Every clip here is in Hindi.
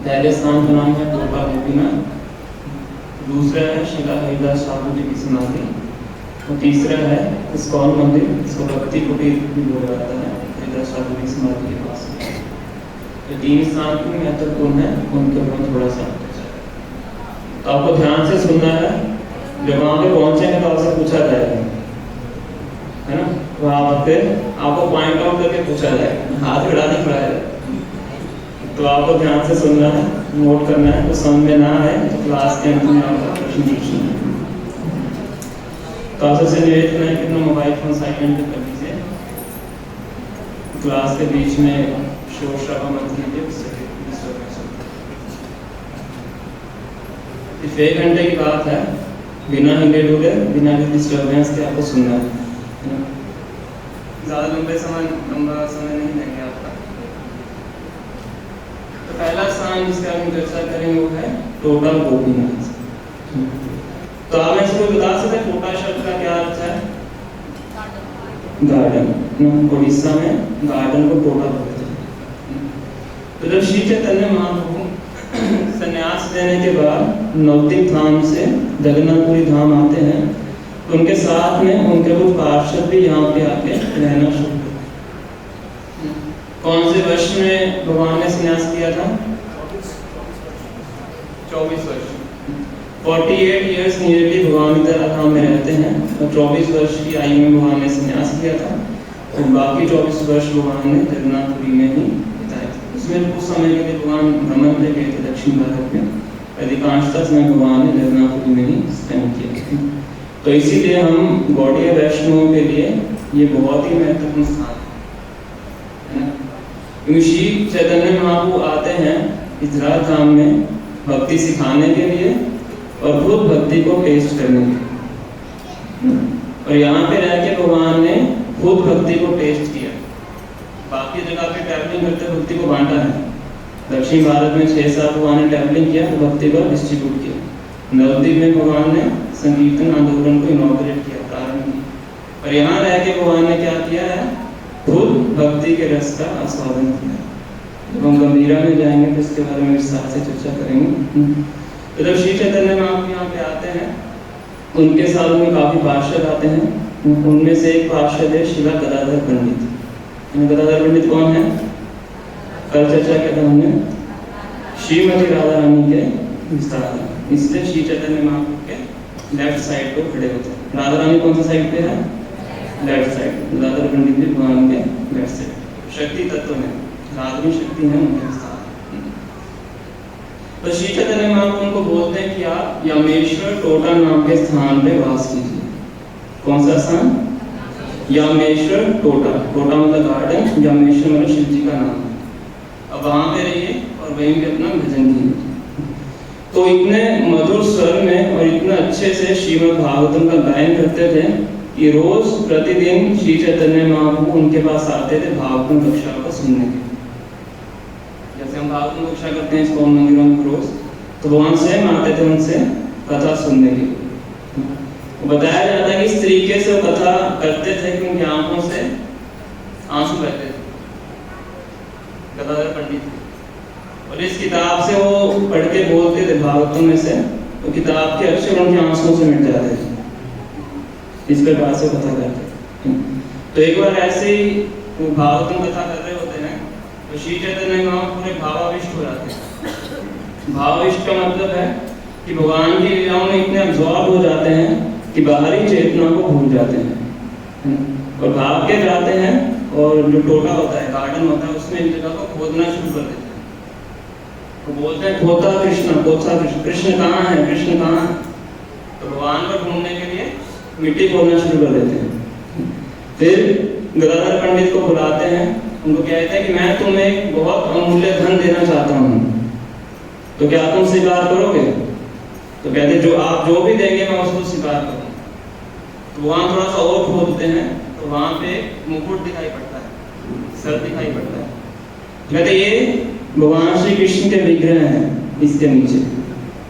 पहले स्थान का नाम है टोटा गोपीनाथ, दूसरा है शिला हरिदास ठाकुर जी की समाधि, और तीसरा है इस्कॉन मंदिर, इसको भक्ति कुटीर भी बोला जाता है, हरिदास ठाकुर की समाधि के पास। ये तीन स्थान भी महत्वपूर्ण है, उनके ऊपर थोड़ा सा तो आपको ध्यान से सुनना है। जब वहां पे पहुंचेंगे तो आपसे पूछा जाएगा, है ना, वहां पर आपको पॉइंट आउट करके पूछा जाएगा, हाथ खड़ा नहीं पड़ाएगा। तो आपको ध्यान से सुनना है, नोट करना है, तो समझ में ना आए तो क्लास के अंत में आपका प्रश्न पूछना है। तो आपसे निवेदन है कि अपना मोबाइल फोन साइलेंट कर दीजिए, क्लास के बीच में शोर शराबा मत कीजिए, उससे डिस्टर्बेंस होता है। 1 घंटे की बात है, बिना हिले डुले, बिना डिस्टर्बेंस के आपको सुनना है। ज़्यादा लंबा समय नहीं लेंगे आपका। तो पहला स्थान जिसका हम चर्चा करेंगे वो है टोटा गोपीनाथ। तो आप इसको बता सकते हैं टोटा शब्द का क्या अर्थ है? गार्डन। उड़ीसा में गार्डन को टोटा बोलते हैं। तो जब श्री चैतन्य महाप्रभु संन्यास लेने के बाद नवद्वीप धाम से जगन्नाथपुरी धाम आते हैं, तो उनके साथ में उनके कुछ पार्षद भी यहाँ पे आके रहना शुरू किया। कौन से वर्ष में भगवान ने संन्यास किया था? 24 वर्ष। 48 ईयर्स नियरली भगवान इधर धाम में रहते हैं, और 24 वर्ष की आयु में भगवान ने संन्यास किया था, और बाकी 24 वर्ष भगवान ने जगन्नाथपुरी में ही बिताए थे। उसमें कुछ समय के लिए भगवान भ्रमण पे गए थे दक्षिण भारत में, अधिकांशतः समय भगवान ने जगन्नाथपुरी में ही स्पेंड किया। तो इसीलिए हम गौड़ीय वैष्णवों के लिए ये बहुत ही महत्वपूर्ण स्थान है ना, क्योंकि श्री चैतन्य महाप्रभु आते हैं इधर धाम में भक्ति सिखाने के लिए और खुद भक्ति को टेस्ट करने के लिए, और यहाँ पे रह के भगवान ने खुद भक्ति को टेस्ट किया। बाकी जगह पे ट्रैवलिंग करते भक्ति को बांटा है। दक्षिण भारत में 6 साल भगवान ने ट्रैवलिंग किया, तो भक्ति को डिस्ट्रीब्यूट किया। नवद्वीप में भगवान ने संकीर्तन आंदोलन को इनॉग्रेट किया, प्रारंभ किया, और यहाँ रह के भगवान ने क्या किया है? खुद भक्ति के रस का आस्वादन किया। जब हम गंभीरा में जाएंगे तो इसके बारे में विस्तार से चर्चा करेंगे। तो जब श्री चैतन्य महाप्रभु यहाँ पे आते हैं, उनके साथ में काफी पार्षद आते हैं। उनमें से एक पार्षद है शिला गदाधर पंडित। गदाधर पंडित कौन है? कल चर्चा किया था हमने, श्रीमती राधा रानी के विस्तार में। इसलिए श्री चैतन्य महाप्रभु के लेफ्ट साइड को खड़े होते हैं। राधा रानी कौन सा साइड पे है? Left side. गदाधर पंडित भी भगवान के लेफ्ट साइड। शक्ति तत्व में राधवी शक्ति है उनके विस्तार। तो श्री चैतन्य महाप्रभु उनको बोलते हैं कि आप यमेश्वर टोटा नाम के स्थान पे वास कीजिए। कौन सा स्थान? यमेश्वर टोटा। टोटा मतलब गार्डन, यमेश्वर मतलब शिव जी का नाम है। अब वहां पे रहिए और वहीं पे अपना भजन कीजिए। तो इतने मधुर स्वर में और इतने अच्छे से श्रीमद् भागवतम का गायन करते थे कि रोज प्रतिदिन श्री चैतन्य महाप्रभु उनके पास आते थे भागवतम कक्षा को सुनने के। जैसे हम भागवतम कक्षा करते हैं इस्कॉन मंदिरों में रोज, तो भगवान स्वयं आते थे उनसे कथा सुनने के लिए। बताया जाता है कि इस तरीके से वो कथा करते थे कि उनकी आंखों से आंसू बहते थे। गदाधर पंडित, और इस किताब से वो पढ़ के बोलते थे भागवतम में से, तो किताब के अक्षर उनके आंसुओं से मिट जाते थे। इस प्रकार से कथा करते। तो एक बार ऐसे ही वो भागवतम कथा कर रहे होते हैं, तो श्री चैतन्य महाप्रभु पूरे भावाविष्ट हो जाते हैं। भावाविष्ट का मतलब है कि भगवान की लीलाओं में इतने अब्सॉर्ब हो जाते हैं कि बाहरी चेतना को भूल जाते हैं और भाग के जाते हैं, और जो टोटा होता है, गार्डन होता है, उसमें इन जगह को खोदना शुरू कर देते हैं। तो बोलते हैं खोता कृष्ण, खोता कृष्ण, कृष्ण कहाँ है, कृष्ण कहाँ है? तो भगवान को ढूंढने के लिए मिट्टी खोदना शुरू कर देते हैं। फिर गदाधर पंडित को बुलाते हैं, उनको कहते हैं कि मैं तुम्हें एक बहुत अमूल्य धन देना चाहता हूँ, तो क्या तुम स्वीकार करोगे? तो कहते जो आप जो भी देंगे मैं उसको स्वीकार करूँ। तो वहाँ थोड़ा सा और खोदते हैं, तो वहाँ पे मुकुट दिखाई पड़ता है, सर दिखाई पड़ता है। कहते ये भगवान श्री कृष्ण के विग्रह हैं इसके नीचे,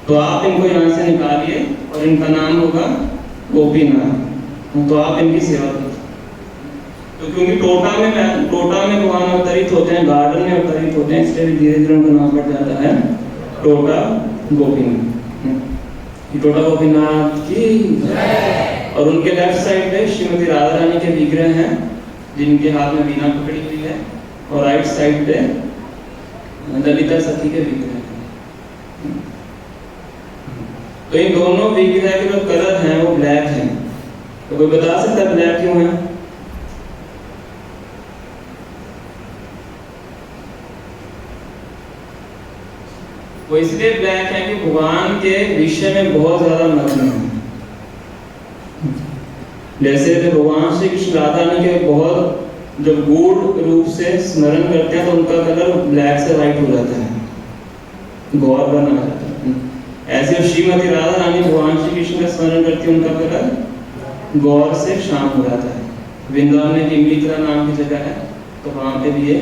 तो आप इनको यहाँ से निकालिए और इनका नाम होगा गोपीनाथ, तो आप इनकी सेवा कीजिए। तो क्योंकि टोटा में भगवान अवतरित होते हैं, गार्डन में अवतरित होते हैं, इसलिए धीरे धीरे उनका नाम पड़ जाता है टोटा गोपीनाथ। टोटा गोपीनाथ की जय। और उनके लेफ्ट साइड पे श्रीमती राधा रानी के विग्रह हैं, जिनके हाथ में वीणा पकड़ी हुई है, और राइट साइड पे ललिता सती के विग्रह हैं। तो इन दोनों विग्रह के जो कलर हैं वो ब्लैक हैं। तो कोई बता सकता है ब्लैक क्यों है? वो इसलिए ब्लैक है कि भगवान के विषय में बहुत ज्यादा मग्न है। जैसे भगवान श्री कृष्ण राधा रानी के बहुत जब गूढ़ रूप से स्मरण करते हैं तो उनका कलर ब्लैक से व्हाइट हो जाता है, गौर बना जाता है। ऐसे श्रीमती राधा रानी भगवान श्री कृष्ण का स्मरण करती है, उनका कलर गौर से शाम हो जाता है। वृंदावन में इमलीतरा नाम की जगह है, तो वहां पे भी ये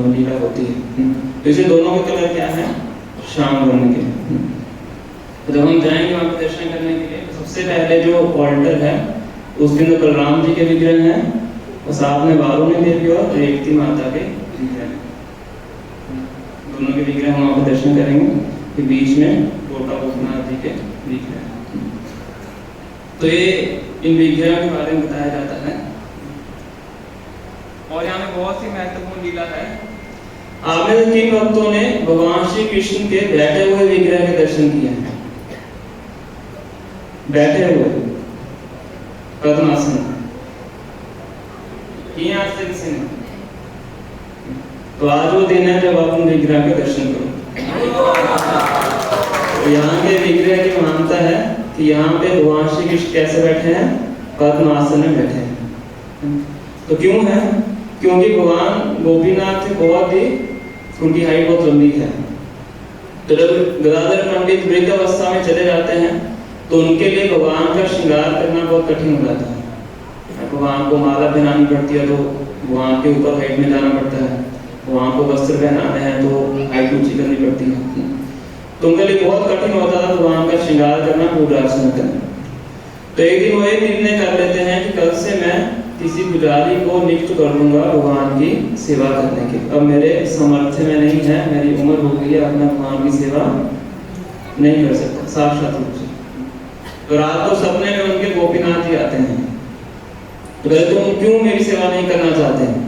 लीला होती है। तो इसे दोनों के कलर क्या है? शाम वर्ण के। तो जब हम जाएंगे वहां पर दर्शन करने के लिए, तो सबसे पहले जो ऑल्टर है उसके अंदर बलराम जी के विग्रह हैं, और साथ में वारुणी देवी और रेवती माता के विग्रह हैं। दोनों के विग्रह हम वहां पर दर्शन करेंगे। फिर बीच में टोटा गोपीनाथ जी के विग्रह हैं। तो ये इन विग्रहों के बारे में बताया जाता है। और यहाँ में बहुत सी महत्वपूर्ण लीला है। आपने किन भक्तों ने भगवान श्री कृष्ण के बैठे हुए विग्रह के दर्शन किए हैं? बैठे हुए पद्मासन किसी ने? तो आज वो दिन है जब आप उन विग्रह के दर्शन करो। तो यहाँ के विग्रह की मान्यता है कि यहाँ पे भगवान श्री कृष्ण कैसे बैठे हैं? पद्मासन में बैठे हैं। तो क्यों है? क्योंकि भगवान गोपीनाथ बहुत ही, उनकी हाइट बहुत लंबी है। तो जब गदाधर पंडित वृद्ध अवस्था में चले जाते हैं तो उनके लिए भगवान का श्रृंगार करना बहुत कठिन हो जाता है। भगवान को माला पहनानी पड़ती है तो भगवान के ऊपर हाइट में जाना पड़ता है, भगवान को वस्त्र पहनाने हैं तो हाइट ऊंची करनी पड़ती है। तो उनके लिए बहुत कठिन होता था भगवान का श्रृंगार करना, पूजा अर्चना करना। तो एक दिन वो एक निर्णय कर लेते हैं कि कल से मैं किसी पुजारी को नियुक्त कर दूंगा भगवान की सेवा करने के। अब मेरे सामर्थ्य में नहीं है, मेरी उम्र हो गई है, अपना भगवान की सेवा नहीं कर सकता साक्षात रूप से। तो रात को सपने में उनके गोपीनाथ जी आते हैं। तो कहते तुम क्यों मेरी सेवा नहीं करना चाहते हैं?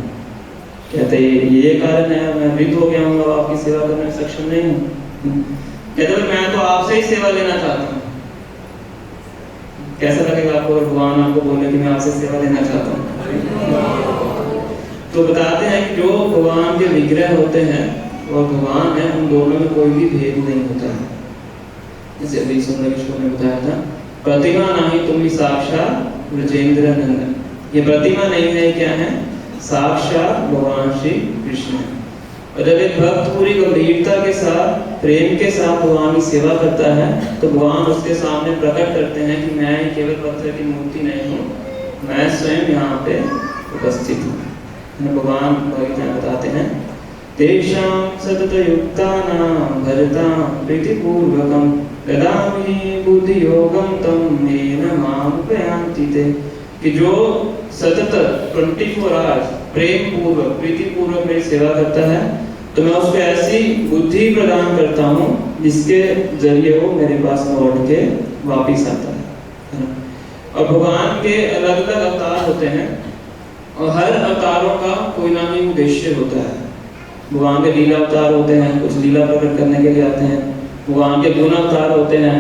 कहते ये कारण है, मैं वृद्ध हो गया हूँ, आपकी सेवा करने में सक्षम नहीं हूँ। कहते मैं तो आपसे ही सेवा लेना चाहता हूँ। कैसा लगेगा आपको भगवान आपको बोले कि मैं आपसे सेवा लेना चाहता हूँ? तो बताते हैं कि जो भगवान के विग्रह होते हैं और भगवान है, उन दोनों में कोई भी भेद नहीं होता है। जैसे अभी सुंदर ईश्वर ने बताया था, प्रतिमा नहीं तुम ही साक्षात ब्रजेंद्र नंदन। ये प्रतिमा नहीं है, क्या है? साक्षात भगवान श्री कृष्ण है। और जब एक भक्त पूरी गंभीरता के साथ, प्रेम के साथ भगवान की सेवा करता है तो भगवान उसके सामने प्रकट करते हैं कि मैं केवल पत्थर की मूर्ति नहीं हूँ, मैं स्वयं यहाँ पे उपस्थित हूँ। भगवान भगवान बताते हैं तेषां सततयुक्तानां भजतां प्रीतिपूर्वकं ददामि बुद्धियोगं तं येन मां उपयान्ति ते। कि जो सतत 24 आवर्स प्रेम पूर्वक प्रीति पूर्वक मेरी सेवा करता है तो मैं उसको ऐसी बुद्धि प्रदान करता हूँ जिसके जरिए वो मेरे पास लौट के वापिस आता है। और भगवान के अलग अलग अवतार होते हैं और हर अवतारों का कोई ना कोई उद्देश्य होता है। भगवान के लीला अवतार होते हैं, कुछ लीला प्रकट करने के लिए आते हैं। भगवान के गुण अवतार होते हैं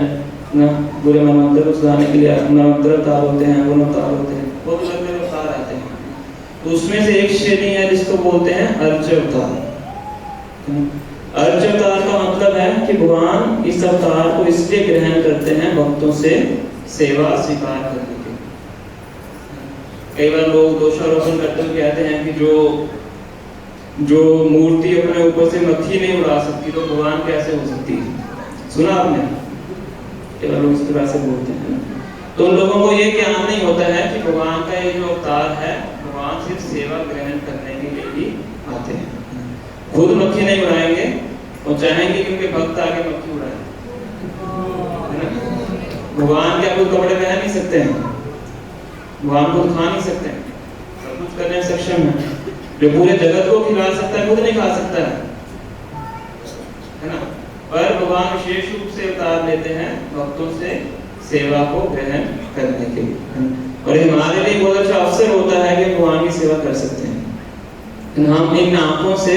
ना, बुरे मनोंतर को सुधारने के लिए मनोंतर अवतार होते हैं, गुण अवतार होते हैं, बहुत अलग अलग अवतार आते हैं। तो उसमें से एक श्रेणी है जिसको बोलते हैं अर्च अवतार। अर्च अवतार का मतलब है कि भगवान इस अवतार को इसलिए ग्रहण करते हैं भक्तों से सेवा स्वीकार करने के। कई बार लोग दोषारोपण करते हुए कहते हैं कि जो मूर्ति अपने ऊपर से मक्खी नहीं उड़ा सकती तो भगवान कैसे हो सकती है? सुना आपने? कई बार लोग इस तरह से बोलते हैं। तो उन लोगों को ये ज्ञान नहीं होता है कि भगवान का ये जो अवतार है, भगवान सिर्फ सेवा ग्रहण करने के लिए ही आते हैं। खुद मक्खी नहीं उड़ाएंगे और चाहेंगे कि उनके भक्त आगे मक्खी उड़ाएं। भगवान क्या कोई कपड़े पहन नहीं सकते हैं? भगवान को खा नहीं सकते हैं? सब कुछ करने में सक्षम है, जो पूरे जगत को खिला सकता है खुद नहीं खा सकता है ना। पर भगवान विशेष रूप से अवतार लेते हैं भक्तों से सेवा को ग्रहण करने के लिए, और ये हमारे लिए बहुत अच्छा अवसर होता है कि भगवान की सेवा कर सकते हैं। हम इन आंखों से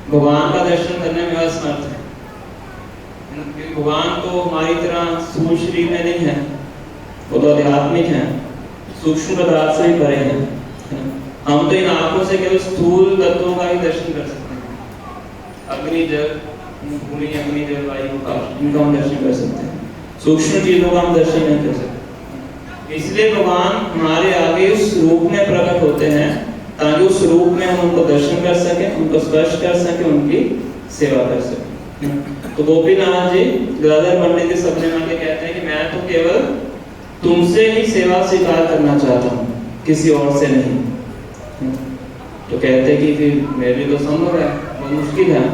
भगवान का दर्शन करने में असमर्थ हैं, क्योंकि भगवान तो हमारी तरह स्थूल शरीर में नहीं है, वो तो आध्यात्मिक है, सूक्ष्म पदार्थ से भी परे हैं। हम तो इन आंखों से केवल स्थूल तत्वों का ही दर्शन कर सकते हैं, अग्नि जल भूमि अग्नि जल वायु आकाश, इनका हम दर्शन कर सकते हैं, सूक्ष्म चीजों का हम दर्शन नहीं कर सकते। इसलिए भगवान हमारे आगे उस रूप में प्रकट होते हैं ताकि उस रूप में हम उनको दर्शन कर सकें, उनको स्पर्श कर सकें, उनकी सेवा कर सकें। तो गोपीनाथ जी गदाधर पंडित के सपने में आके कहते हैं कि मैं तो केवल तुमसे ही सेवा स्वीकार करना चाहता हूँ, किसी और से नहीं। तो कहते हैं कि फिर मेरे लिए तो संभव है, बहुत मुश्किल है।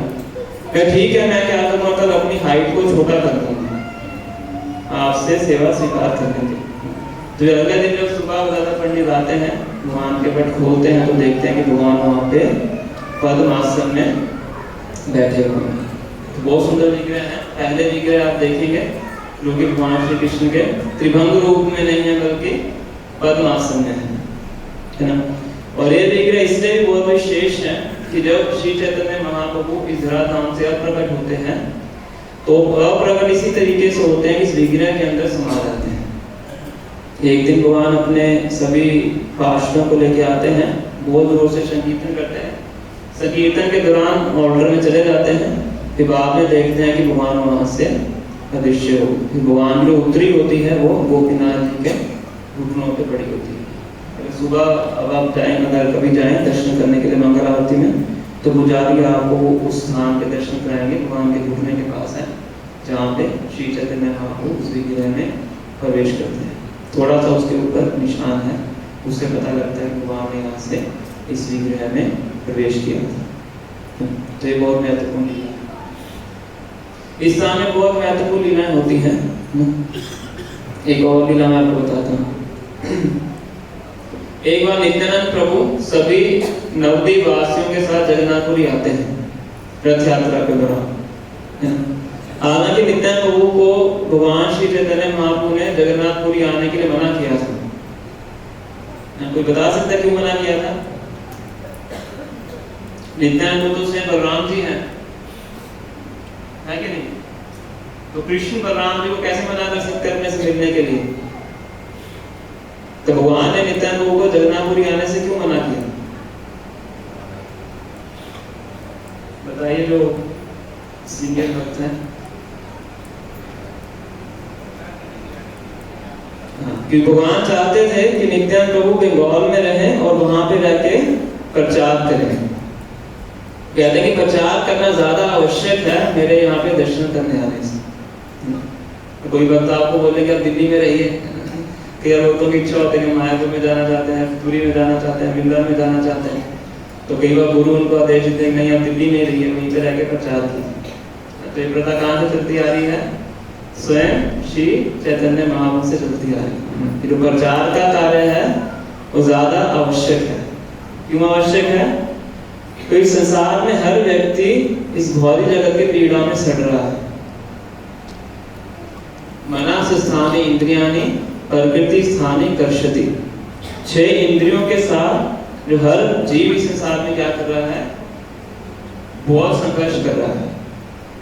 ठीक है, मैं क्या करूँगा, कल अपनी हाइट को छोटा कर दूंगा आपसे सेवा स्वीकार करने के। तो अगले दिन जब सुबह गदाधर पंडित आते हैं, भगवान के पट खोलते हैं तो देखते हैं कि भगवान वहाँ पे पद्मासन में बैठे हुए हैं। तो बहुत सुंदर विग्रह है। पहले विग्रह आप देखेंगे जो कि भगवान श्री कृष्ण के त्रिभंग रूप में नहीं है बल्कि पद्मासन में है ना। और ये विग्रह इसलिए भी बहुत विशेष है कि जब श्री चैतन्य महाप्रभु इस धराधाम से अप्रकट होते हैं तो अप्रकट इसी तरीके से होते हैं कि इस विग्रह के अंदर समा जाते हैं। एक दिन भगवान अपने सभी पार्षदों को लेके आते हैं, बहुत जोर से संकीर्तन करते हैं, संकीर्तन के दौरान ऑर्डर में चले जाते हैं, फिर बाद में देखते हैं कि भगवान वहां से अदृश्य हो। फिर भगवान जो उत्तरी होती है वो गोपीनाथ जी के घुटनों पे पड़ी होती है। अगर सुबह अब आप जाएं, अगर कभी जाएं दर्शन करने के लिए मंगल आरती में, तो पुजारी आपको उस स्थान के दर्शन कराएंगे, भगवान के घुटने के पास है जहाँ पे श्री चैतन्य महाप्रभु उस विग्रह में प्रवेश करते हैं। थोड़ा सा उसके ऊपर निशान है, उससे पता लगता है कि भगवान ने यहाँ से इस विग्रह में प्रवेश किया था। तो ये बहुत महत्वपूर्ण लीला है। इस स्थान में बहुत महत्वपूर्ण लीलाएं होती हैं। एक और लीला मैं आपको बताता हूँ। एक बार नित्यानंद प्रभु सभी नवद्वीप वासियों के साथ जगन्नाथपुरी आते हैं रथ यात्रा के दौरान। हालांकि नित्यानंद प्रभु को भगवान श्री चैतन्य महाप्रभु ने जगन्नाथपुरी आने के लिए मना किया था। कोई बता सकता है क्यों मना किया था? नित्यानंद प्रभु तो स्वयं बलराम जी हैं, है कि नहीं? तो कृष्ण बलराम जी को कैसे मना कर सकते अपने से मिलने के लिए? तो भगवान ने नित्यानंद प्रभु को जगन्नाथपुरी आने से क्यों मना किया? बताइए जो सीनियर भक्त हैं। कि भगवान चाहते थे कि नित्यानंद प्रभु बंगाल में रहें और वहां पे जाके प्रचार करें। कहते हैं कि प्रचार करना ज्यादा आवश्यक है मेरे यहाँ पे दर्शन करने आने से। कोई भक्त आपको बोले कि आप दिल्ली में रहिए, कई भक्तों की इच्छा होती है कि मायापुर में जाना चाहते हैं, पुरी में जाना चाहते हैं, वृंदावन में जाना चाहते हैं, तो कई बार गुरु उनको आदेश देते हैं नहीं आप दिल्ली में रहिए, वहीं पे जाके प्रचार कीजिए। तो ये प्रथा कहाँ से चलती आ रही है? स्वयं श्री चैतन्य महाप्रभु से चलती आ रही है। जो प्रचार का कार्य है वो ज्यादा आवश्यक है। क्यों आवश्यक है? तो इस संसार में हर व्यक्ति इस भौतिक जगत की पीड़ा में सड़ रहा है। मनस स्थानी इंद्रियानी प्रकृति स्थानी कर्षति। 6 इंद्रियों के साथ जो हर जीव इस संसार में क्या कर रहा है? बहुत संघर्ष कर रहा है।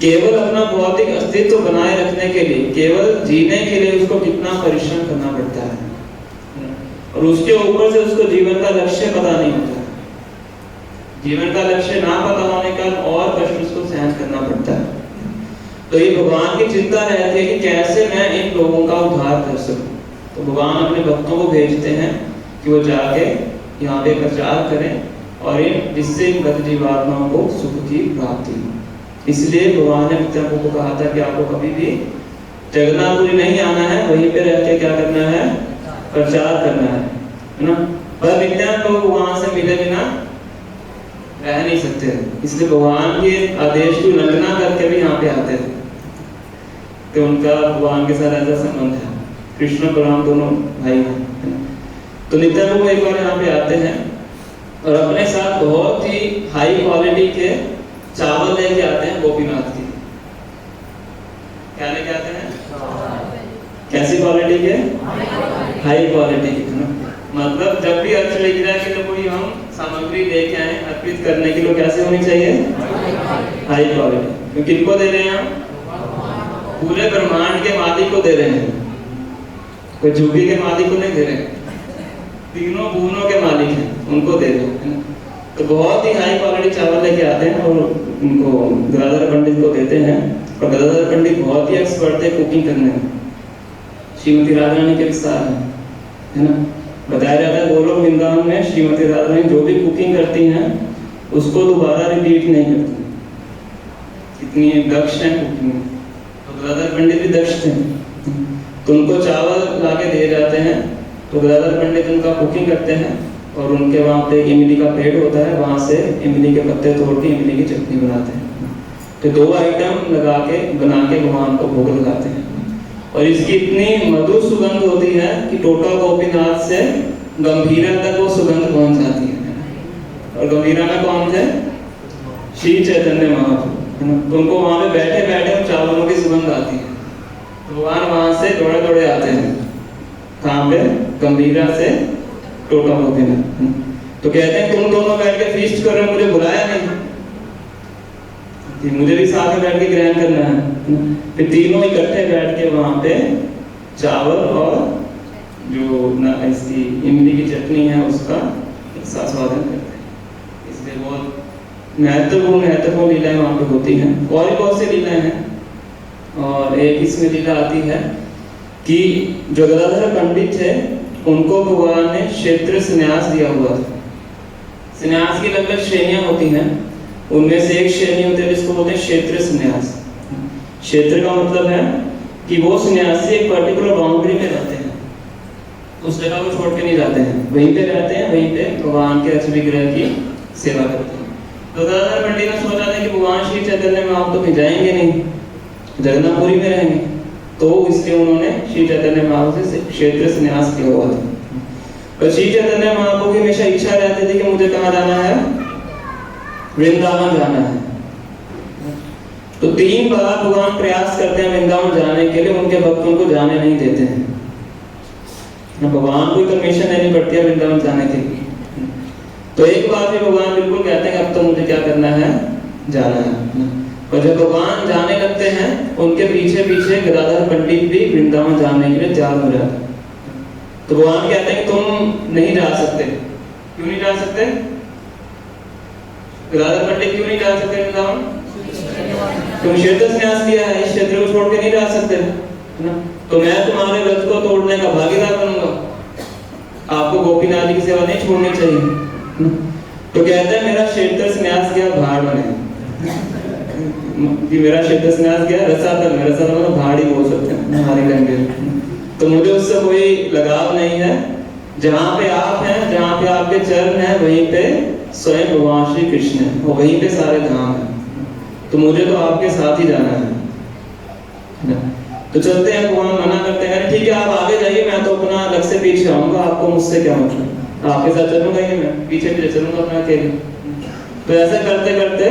केवल अपना भौतिक अस्तित्व बनाए रखने के लिए, केवल जीने के लिए उसको कितना परिश्रम करना पड़ता है, और उसके ऊपर से उसको जीवन का लक्ष्य पता नहीं होता। जीवन का लक्ष्य ना पता होने का और कष्ट उसको सहन करना पड़ता है। तो ये भगवान की चिंता रहती है कि कैसे मैं इन लोगों का उद्धार कर सकूं। तो भगवान अपने भक्तों को भेजते हैं कि वो जाके यहाँ पे प्रचार करें और इन जिससे इन गत जीवात्माओं को सुख की प्राप्ति। इसलिए भगवान ने नित्यानंद को कहा था कि आपको कभी भी जगन्नाथपुरी नहीं आना है, वहीं पे रह के क्या करना है? प्रचार करना है ना। पर नित्यानंद को वहां से मिले बिना रह नहीं सकते, इसलिए भगवान के आदेश की उल्लंघना करके भी यहाँ पे आते थे। तो उनका भगवान के साथ ऐसा संबंध है। कृष्ण बलराम दोनों भाई हैं। तो नित्यानंद एक बार यहाँ पे आते हैं और अपने साथ बहुत ही हाई क्वालिटी के चावल लेके आते हैं गोपीनाथ की। क्या लेके आते हैं? कैसी क्वालिटी के? हाई क्वालिटी के, है ना। मतलब जब भी अर्थ लिख रहा है कि तो कोई हम सामग्री लेके आए अर्पित करने के लिए, कैसे होनी चाहिए? High quality. तो किनको दे रहे हैं हम? पूरे ब्रह्मांड के मालिक को दे रहे हैं, कोई झुग्गी के मालिक को नहीं दे रहे हैं, तीनों भुवनों के मालिक हैं, उनको दे रहे हैं, है ना। तो बहुत ही हाई क्वालिटी चावल लेके आते हैं और उनको गदाधर पंडित को देते हैं। और गदाधर पंडित बहुत ही एक्सपर्ट थे कुकिंग करने में, श्रीमती राधा रानी के विस्तार है ना। बताया जाता है गोलोक वृंदावन में श्रीमती राधा रानी जो भी कुकिंग करती हैं उसको दोबारा रिपीट नहीं करती, इतनी दक्ष है कुकिंग में। तो गदाधर पंडित भी दक्ष थे, तो उनको चावल लाके दिए जाते हैं, तो गदाधर पंडित उनका कुकिंग करते हैं और उनके वहाँ पे इमली का पेड़ होता है, वहाँ से इमली के पत्ते तोड़ के इमली की चटनी बनाते हैं। तो 2 आइटम लगा के बना के भगवान को भोग लगाते हैं और इसकी इतनी मधुर सुगंध होती है कि टोटा गोपीनाथ से गंभीरा तक वो सुगंध पहुंच जाती है। और गंभीरा में कौन थे? श्री चैतन्य महाप्रभु, है ना। तो उनको वहाँ पे बैठे बैठे उन चावलों की सुगंध आती है, भगवान वहाँ से दौड़े दौड़े आते हैं। कहाँ पे? गंभीरा से टोटा गोपीनाथ। तो कहते हैं तुम दोनों बैठ के फीस्ट कर रहे हो, मुझे बुलाया नहीं कि मुझे भी साथ में बैठ के ग्रहण करना है। फिर तीनों इकट्ठे बैठ के वहाँ पे चावल और जो ना इसकी इमली की चटनी है उसका स्वादन करते हैं। इसलिए बहुत महत्वपूर्ण लीलाएं वहाँ पे होती हैं। और भी बहुत सी लीलाएं हैं और एक इसमें लीला आती है कि जो गदाधर पंडित थे उनको भगवान ने क्षेत्र संन्यास दिया हुआ था। संन्यास की अलग-अलग श्रेणियां होती हैं, उनमें से एक श्रेणी होती है जिसको बोलते हैं क्षेत्र संन्यास। क्षेत्र का मतलब है कि वो सन्यासी एक पर्टिकुलर बाउंड्री में रहते हैं, उस जगह को छोड़ के नहीं जाते हैं, वहीं पे रहते हैं, वहीं पे भगवान के रच विग्रह की सेवा करते हैं। तो गदाधर पंडित ने सोचा था कि भगवान श्री चैतन्य में आप तो कहीं जाएंगे नहीं, जगन्नाथपुरी में रहेंगे, तो इसलिए उन्होंने श्री चैतन्य महाप्रभु से क्षेत्र संन्यास किया हुआ था। और श्री चैतन्य महाप्रभु की हमेशा इच्छा रहती थी कि मुझे कहाँ जाना है? वृंदावन जाना है। तो 3 बार भगवान प्रयास करते हैं वृंदावन जाने के लिए, उनके भक्तों को जाने नहीं देते हैं। भगवान को परमिशन लेनी पड़ती है वृंदावन जाने के लिए। तो एक बार भी भगवान बिल्कुल कहते हैं अब तो मुझे क्या करना है? जाना है। और जब भगवान जाने लगते हैं उनके पीछे पीछे गदाधर पंडित भी वृंदावन जाने के लिए तैयार हो जाते हैं। तो भगवान कहते हैं तुम नहीं जा सकते। क्यों नहीं जा सकते? गदाधर पंडित क्यों नहीं जा सकते वृंदावन? तुम क्षेत्र संन्यास किया है, इस क्षेत्र को छोड़ के नहीं जा सकते, है ना। तो मैं तुम्हारे व्रत को तोड़ने का भागीदार बनूंगा, आपको गोपीनाथ जी की सेवा नहीं छोड़नी चाहिए। तो कहते हैं मेरा क्षेत्र संन्यास गया भाड़ में, कि मेरा क्षेत्र संन्यास गया रसातल में। रसातल मतलब भाड़ ही बोल सकते हैं हमारी लैंग्वेज। तो मुझे उससे कोई लगाव नहीं है। जहाँ पे आप हैं, जहाँ पे आपके चरण हैं, वहीं पे स्वयं भगवान श्री कृष्ण है और वहीं पे सारे धाम हैं। तो मुझे तो आपके साथ ही जाना है। तो चलते हैं, भगवान मना करते हैं ठीक है आप आगे जाइए, मैं तो अपना अलग से पीछे आऊंगा, आपको मुझसे क्या मतलब, आपके साथ चलूंगा ही मैं, पीछे पीछे चलूंगा अपना अकेले। तो ऐसा करते करते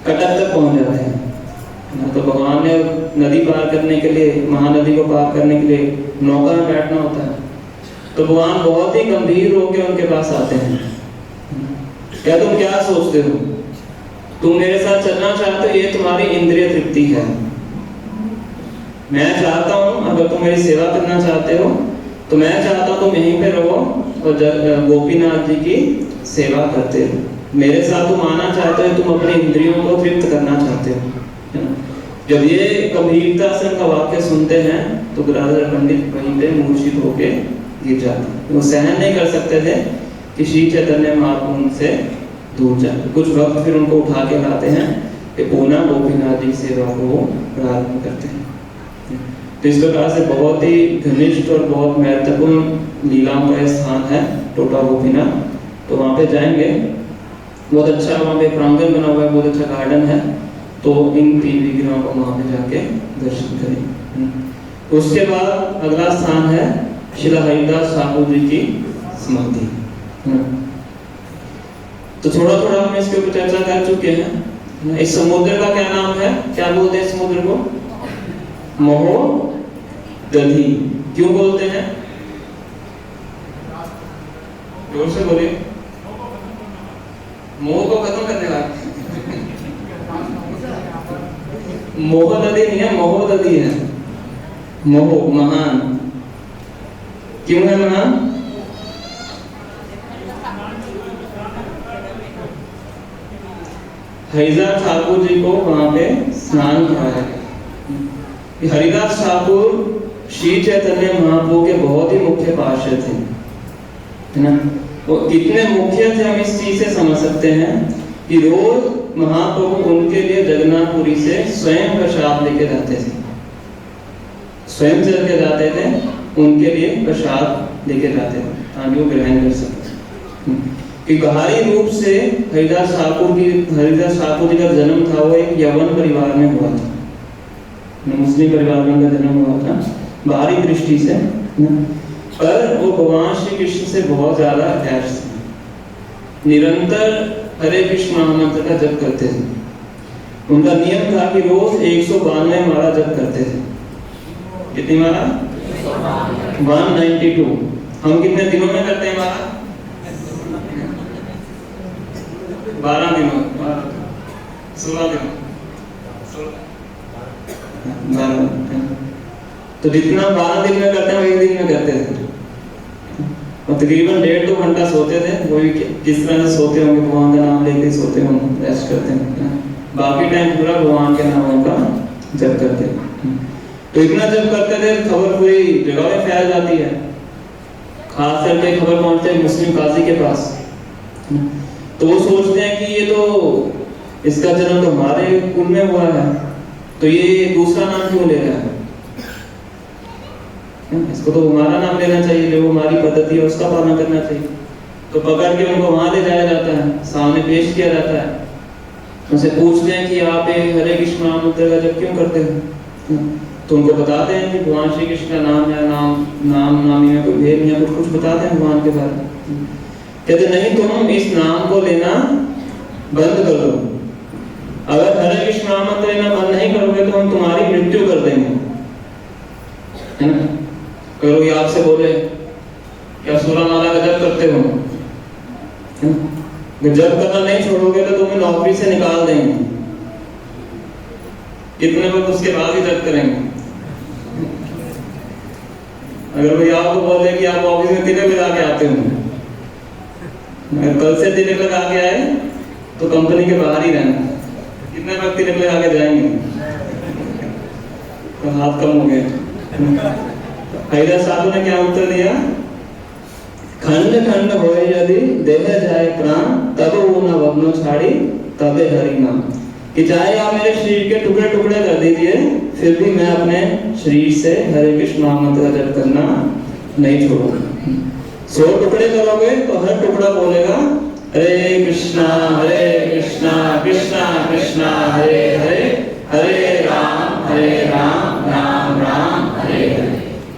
कटक तक पहुंच जाते हैं। तो भगवान ने नदी पार करने के लिए, महानदी को पार करने के लिए नौका में बैठना होता है। तो भगवान बहुत ही गंभीर होकर उनके पास आते हैं। क्या तुम क्या सोचते हो? तुम मेरे साथ चलना चाहते हो, ये तुम्हारी इंद्रिय तृप्ति है। मैं चाहता हूं अगर तुम मेरी सेवा करना चाहते हो तो मैं चाहता हूं तुम यहीं पे रहो और गोपीनाथ जी की सेवा करते हो। मेरे साथ तुम आना चाहते हो, तुम अपनी इंद्रियों को तृप्त करना चाहते हो, है ना। जब ये गंभीरता से उनका वाक्य सुनते हैं तो गदाधर पंडित वहीं पे मूर्छित होके गिर जाते हैं। वो सहन नहीं कर सकते थे कि श्री चैतन्य महाप्रभु उनसे दूर जाए। कुछ वक्त फिर उनको उठा के लाते हैं कि पुनः गोपीनाथ जी की सेवा को प्रारंभ करते हैं। तो इस प्रकार से बहुत ही घनिष्ठ और बहुत महत्वपूर्ण लीलाओं का स्थान है टोटा गोपीनाथ। तो वहाँ पे जाएंगे, बहुत अच्छा वहाँ पे प्रांगण बना हुआ है, बहुत अच्छा गार्डन है। तो इन 3 विग्रहों को वहाँ पे जाके दर्शन करें। उसके बाद अगला स्थान है श्रील हरिदास ठाकुर जी की समाधि। तो थोड़ा थोड़ा हम इसके ऊपर चर्चा कर चुके हैं। इस समुद्र का क्या नाम है, क्या बोलते हैं समुद्र को? महोदधि। क्यों बोलते हैं? जोर से बोलिए। मोह को खत्म करने वाला। मोहदधि नहीं है, महोदधि है। मोह महान। क्यों है महान? हरिदास ठाकुर जी को वहां पे स्नान कराया गया। हरिदास ठाकुर श्री चैतन्य महाप्रभु के बहुत ही मुख्य पार्षद थे, है ना। वो कितने मुख्य थे हम इस चीज से समझ सकते हैं कि रोज महाप्रभु उनके लिए जगन्नाथपुरी से स्वयं प्रसाद लेके जाते थे, स्वयं चल के जाते थे, उनके लिए प्रसाद लेके जाते थे ताकि वो ग्रहण कर सके। कि गहरी रूप से हरिदास ठाकुर जी का जन्म था वो एक यवन परिवार में हुआ था, मुस्लिम परिवार में उनका जन्म हुआ था बाहरी दृष्टि से, पर वो भगवान श्री कृष्ण से बहुत ज्यादा अटैच थे। निरंतर हरे कृष्ण महामंत्र का जप करते थे। उनका नियम था कि रोज 192 माला जप करते थे। कितनी माला? 192। हम कितने दिनों में करते हैं माला? 12 दिनों, 16 दिनों, 12। तो जितना 12 दिन में करते हैं एक दिन में करते थे। और तकरीबन 1.5-2 घंटा सोते थे। वो भी किस तरह से सोते होंगे, भगवान का नाम लेके सोते होंगे, रेस्ट करते हैं। बाकी टाइम पूरा भगवान के नामों का जप करते हैं। तो इतना जब करते थे खबर पूरी जगह में फैल जाती है। खास करके खबर पहुंचते है मुस्लिम काजी के पास। तो वो सोचते हैं कि ये तो इसका जन्म तो हमारे कुल में हुआ है, तो ये दूसरा नाम क्यों ले रहा है? इसको तो हमारा नाम लेना चाहिए, जो हमारी पद्धति है उसका पालन करना चाहिए। तो पकड़ के उनको वहां ले जाया जाता है, सामने पेश किया जाता है। उनसे पूछते हैं कि आप हरे कृष्ण महामंत्र का जप क्यों करते हैं? तो उनको बताते हैं कि भगवान श्री कृष्ण का नाम या नामी में कोई भेद नहीं है, कुछ बताते हैं भगवान के बारे में। कहते नहीं, तुम इस नाम को लेना बंद कर दो। अगर हरे कृष्ण महामंत्र लेना बंद नहीं करोगे तो हम तुम्हारी मृत्यु कर देंगे, है ना। अगर कोई आपसे बोले क्या 16 माला का जप करते हो, जप करना नहीं छोड़ोगे तो तुम्हें नौकरी से निकाल देंगे, कितने लोग उसके बाद ही जप करेंगे। अगर कोई आपको बोले कि आप ऑफिस में तिलक लगा के आते हो, अगर कल से तिलक लगा के आए तो कंपनी के बाहर ही रहना। कितने लोग तिलक लगा के जाएंगे? तो हाथ कम हो गए। हरिदास ठाकुर ने क्या उत्तर दिया? खंड खंड होए यदि देह जाए प्राण, तब वो न वग्नो छाड़ी तबे हरि नाम। कि चाहे आप मेरे शरीर के टुकड़े टुकड़े कर दीजिए, फिर भी मैं अपने शरीर से हरे कृष्ण महामंत्र का जप करना नहीं छोड़ूंगा। 100 टुकड़े करोगे तो हर टुकड़ा बोलेगा हरे कृष्णा कृष्णा कृष्णा हरे हरे, हरे राम राम राम हरे हरे।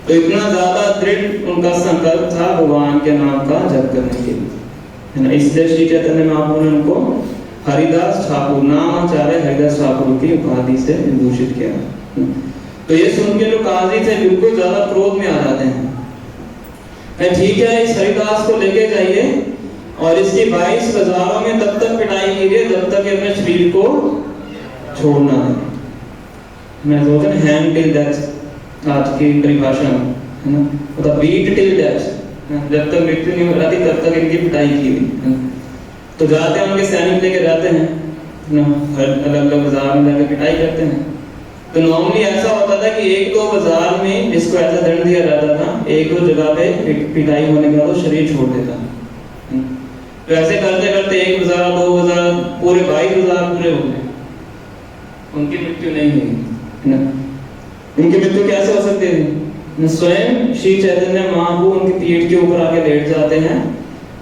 तो इतना ज्यादा दृढ़ उनका संकल्प था भगवान के नाम का जप करने के लिए, है ना। इसलिए श्री चैतन्य महाप्रभु ने उनको हरिदास ठाकुर, नामाचार्य हरिदास ठाकुर की उपाधि से विभूषित किया। तो ये सुन के जो काजी थे बिल्कुल ज्यादा क्रोध में आ जाते हैं। ठीक है, इस हरिदास को लेके जाइए और इसकी 22 बाजारों में तब तक पिटाई कीजिए जब तक अपने शरीर को छोड़ना है। मैं बोलते हैं हैंग टिल डेथ आज की परिभाषा में, है ना, मतलब बीट टिल डेथ, जब तक मृत्यु नहीं हो जाती तब तक इनकी पिटाई की हुई। तो जाते हैं उनके सैनिक लेके जाते हैं ना, हर अलग अलग बाजार में जाकर पिटाई करते हैं। तो नॉर्मली ऐसा होता था कि 1-2 बाजार में इसको ऐसा दंड दिया जाता था, 1-2 जगह पे पिटाई होने के बाद वो शरीर छोड़ देता। तो ऐसे करते करते 1 बाजार 2 बाजार पूरे 22 बाजार पूरे हो गए, उनकी मृत्यु नहीं हुई ना। उनकी मृत्यु कैसे हो सकती है? स्वयं श्री चैतन्य महाप्रभु उनकी पीठ के ऊपर आके लेट जाते हैं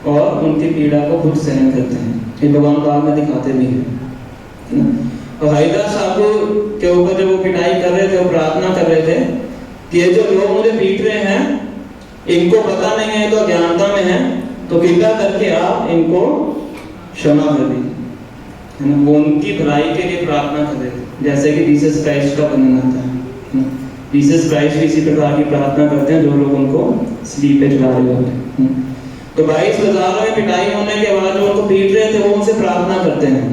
और उनकी पीड़ा को खुद सहन करते हैं। ये भगवान बाद में दिखाते भी हैं। और हरिदास ठाकुर के ऊपर जब वो पिटाई कर रहे थे, वो प्रार्थना कर रहे थे कि ये जो लोग मुझे पीट रहे हैं इनको पता नहीं है, तो अज्ञानता में है, तो कृपया करके आप इनको क्षमा कर दी, है ना। वो उनकी भलाई के लिए प्रार्थना कर रहे थे, जैसे कि जीसस क्राइस्ट का वर्णन आता है। जीसस क्राइस्ट भी इसी प्रकार की प्रार्थना करते हैं जो लोग उनको स्लीप पे चला रहे होते हैं। तो 22 बाजारों में पिटाई होने के बाद जो उनको पीट रहे थे वो उनसे प्रार्थना करते हैं,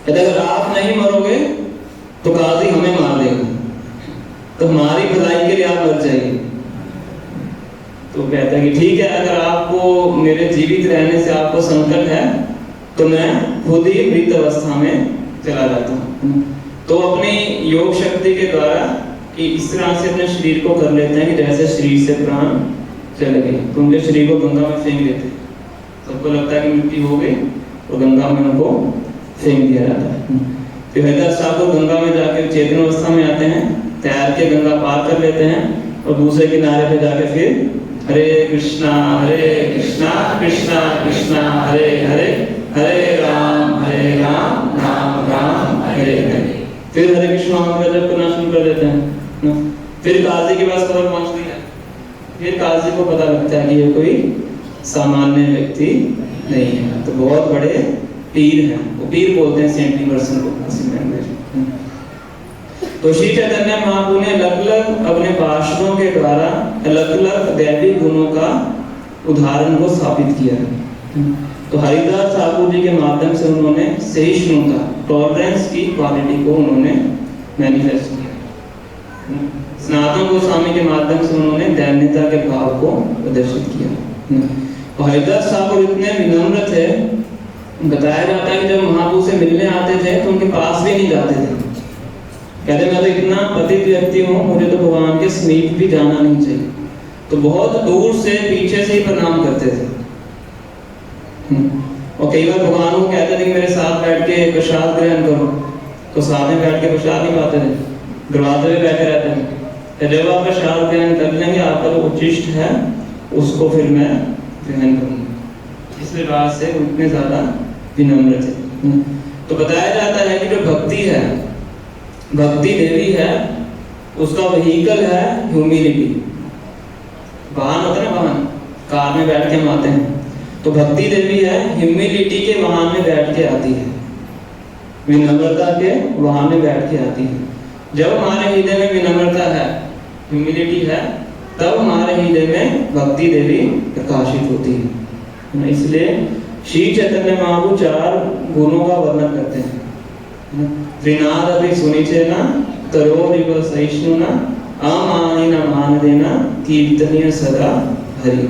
कहते अगर आप नहीं मरोगे तो काजी हमें मार देगा, तो हमारी भलाई के लिए आप मर जाइए। तो कहता है कि ठीक है, अगर आपको मेरे जीवित रहने से आपको संकट है तो मैं खुद ही मृत अवस्था में चला जाता हूँ। तो अपनी योग शक्ति के द्वारा कि इस तरह से अपने शरीर को कर लेते हैं कि जैसे शरीर से प्राण चले गए, तो उनके शरीर को गंगा में फेंक देते हैं। सबको लगता है कि मृत्यु हो गई और गंगा में उनको फेंक दिया जाता है। फिर हरिदास ठाकुर गंगा में जाके चेतन अवस्था में आते हैं, तैर के गंगा पार कर लेते हैं और दूसरे किनारे पे जाके फिर हरे कृष्णा कृष्णा कृष्णा हरे हरे, हरे राम राम राम हरे हरे। फिर हरे कृष्ण का जप करना शुरू कर देते हैं। फिर काजी के पास खबर पहुंचती है, फिर काजी को पता लगता है कि ये कोई सामान्य व्यक्ति नहीं है, तो बहुत बड़े पीर हैं। वो पीर बोलते हैं सेंटली पर्सन को किसी लैंग्वेज। तो श्री चैतन्य महाप्रभु ने अलग अलग अपने पार्षदों के द्वारा अलग अलग दैवी गुणों का उदाहरण को स्थापित किया है। तो हरिदास ठाकुर जी के माध्यम से उन्होंने सहिष्णुता, टॉलरेंस की क्वालिटी को उन्होंने मैनिफेस्ट किया। सनातन गोस्वामी के माध्यम से उन्होंने दैन्यता के भाव को प्रदर्शित किया। तो हरिदास ठाकुर इतने विनम्र थे, बताया जाता है कि जब महाप्रभु से मिलने आते थे तो उनके पास भी नहीं जाते थे। कहते मैं तो इतना पतित व्यक्ति हूँ, मुझे तो भगवान के समीप भी जाना नहीं चाहिए। तो बहुत दूर से पीछे से ही प्रणाम करते थे। और कई बार भगवान को कहते थे कि मेरे साथ बैठ के प्रसाद ग्रहण करो, तो साथ में बैठ के प्रसाद नहीं पाते थे, दरवाजे पे बैठे रहते थे। जब आप प्रसाद ग्रहण कर लेंगे, आपका जो उच्चिष्ट है उसको फिर मैं ग्रहण करूंगा। इस लिहाज से उतने ज्यादा विनम्र थे। तो बताया जाता है कि जो भक्ति है, भक्ति देवी है, उसका व्हीकल है ह्यूमिलिटी। वाहन होता है ना, वाहन कार में बैठ के हम आते हैं, तो भक्ति देवी है ह्यूमिलिटी के वाहन में बैठ के आती है, विनम्रता के वाहन में बैठ के आती है। जब हमारे हृदय में विनम्रता है, ह्यूमिलिटी है, तब हमारे हृदय में भक्ति देवी प्रकाशित होती है। इसलिए श्री चैतन्य महाप्रभु 4 गुणों का वर्णन करते हैं। त्रिनाद अभी सुनिचेना, तरोरिव सहिष्णुना, अमानिना मान देना, कीर्तनीय सदा हरि।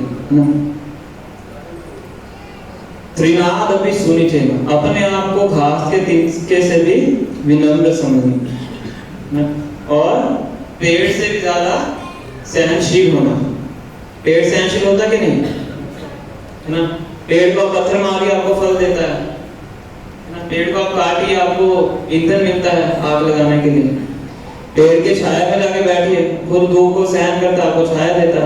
त्रिनाद अभी सुनिचेना, अपने आप को घास के तिनके से भी विनम्र समझना, और पेड़ से भी ज्यादा सहनशील होना। पेड़ सहनशील होता कि नहीं, है ना। पेड़ को पत्थर मारिए आपको फल देता है ना। पेड़ को आप काटिए आपको ईंधन मिलता है आग लगाने के लिए। पेड़ के छाया में जाके बैठिए, खुद धूप को सहन करता है, आपको छाया देता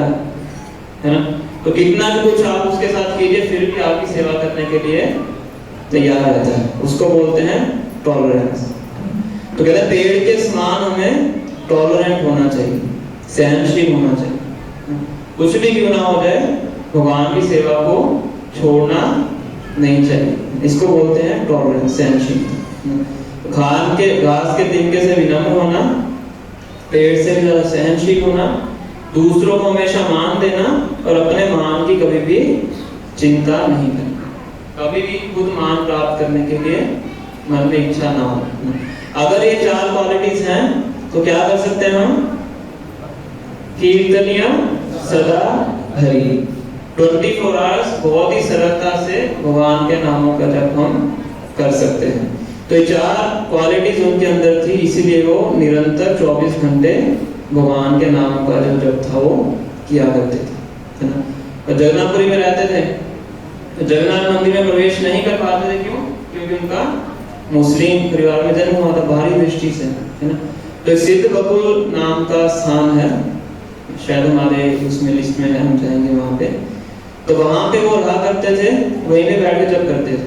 है ना। तो कितना भी कुछ आप उसके साथ कीजिए, फिर भी आपकी सेवा करने के लिए तैयार रहता है। उसको बोलते हैं टॉलरेंस। तो कहते हैं पेड़ के समान हमें टॉलरेंट होना चाहिए, सहनशील होना चाहिए। कुछ भी क्यों ना हो जाए, भगवान की सेवा को छोड़ना नहीं चाहिए। इसको बोलते हैं टॉलरेंस, सहनशील। घास के तिनके से विनम्र होना, पेड़ से भी ज्यादा सहनशील होना, दूसरों को हमेशा मान देना, और अपने मान की कभी भी चिंता नहीं करना। कभी भी खुद मान प्राप्त करने के लिए मन में इच्छा ना हो। अगर ये 4 क्वालिटीज हैं तो क्या कर सकते हैं हम? कीर्तनीय सदा हरि। 24 आवर्स बहुत ही सरलता से भगवान के नामों का जप हम कर सकते हैं। तो ये 4 क्वालिटीज उनके अंदर थी, इसीलिए वो निरंतर 24 घंटे भगवान के नामों का जो जप था वो किया करते थे, है ना। और जगन्नाथपुरी में रहते थे, तो जगन्नाथ मंदिर में प्रवेश नहीं कर पाते थे। क्यों? क्योंकि उनका मुस्लिम परिवार में जन्म हुआ था, बाहरी दृष्टि से, है ना। तो सिद्ध बकुल नाम का स्थान है, शायद हमारे उसमें लिस्ट में है, हम जाएंगे वहां पे। तो वहां पे वो रहा करते थे, वहीं पे बैठ के जप करते थे।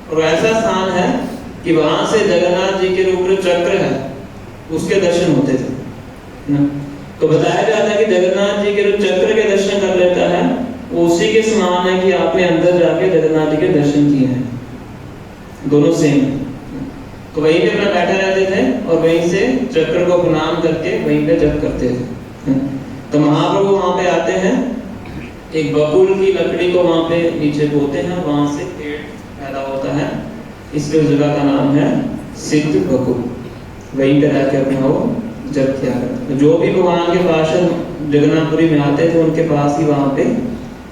और ऐसा स्थान है कि वहां से जगन्नाथ जी के रूप चक्र है, उसके दर्शन होते थे ना। तो बताया जाता है कि जगन्नाथ जी के जो चक्र के दर्शन कर लेता है, वो उसी के समान है कि आपने अंदर जाके जगन्नाथ जी के दर्शन किए हैं। दोनों सेम। तो वहीं पे अपना बैठे रहते थे और वहीं से चक्र को प्रणाम करके वहीं पे जप करते थे। तो महाप्रभु वहां पे आते हैं, एक बकुल की लकड़ी को वहां पे नीचे बोते हैं, वहां से पेड़ पैदा होता है, इसलिए उस जगह का नाम है सिद्ध बकुल। वहीं पे रह के अपना वो जप किया करते। जो भी भगवान के पार्षद जगन्नाथपुरी में आते थे उनके पास ही वहां पे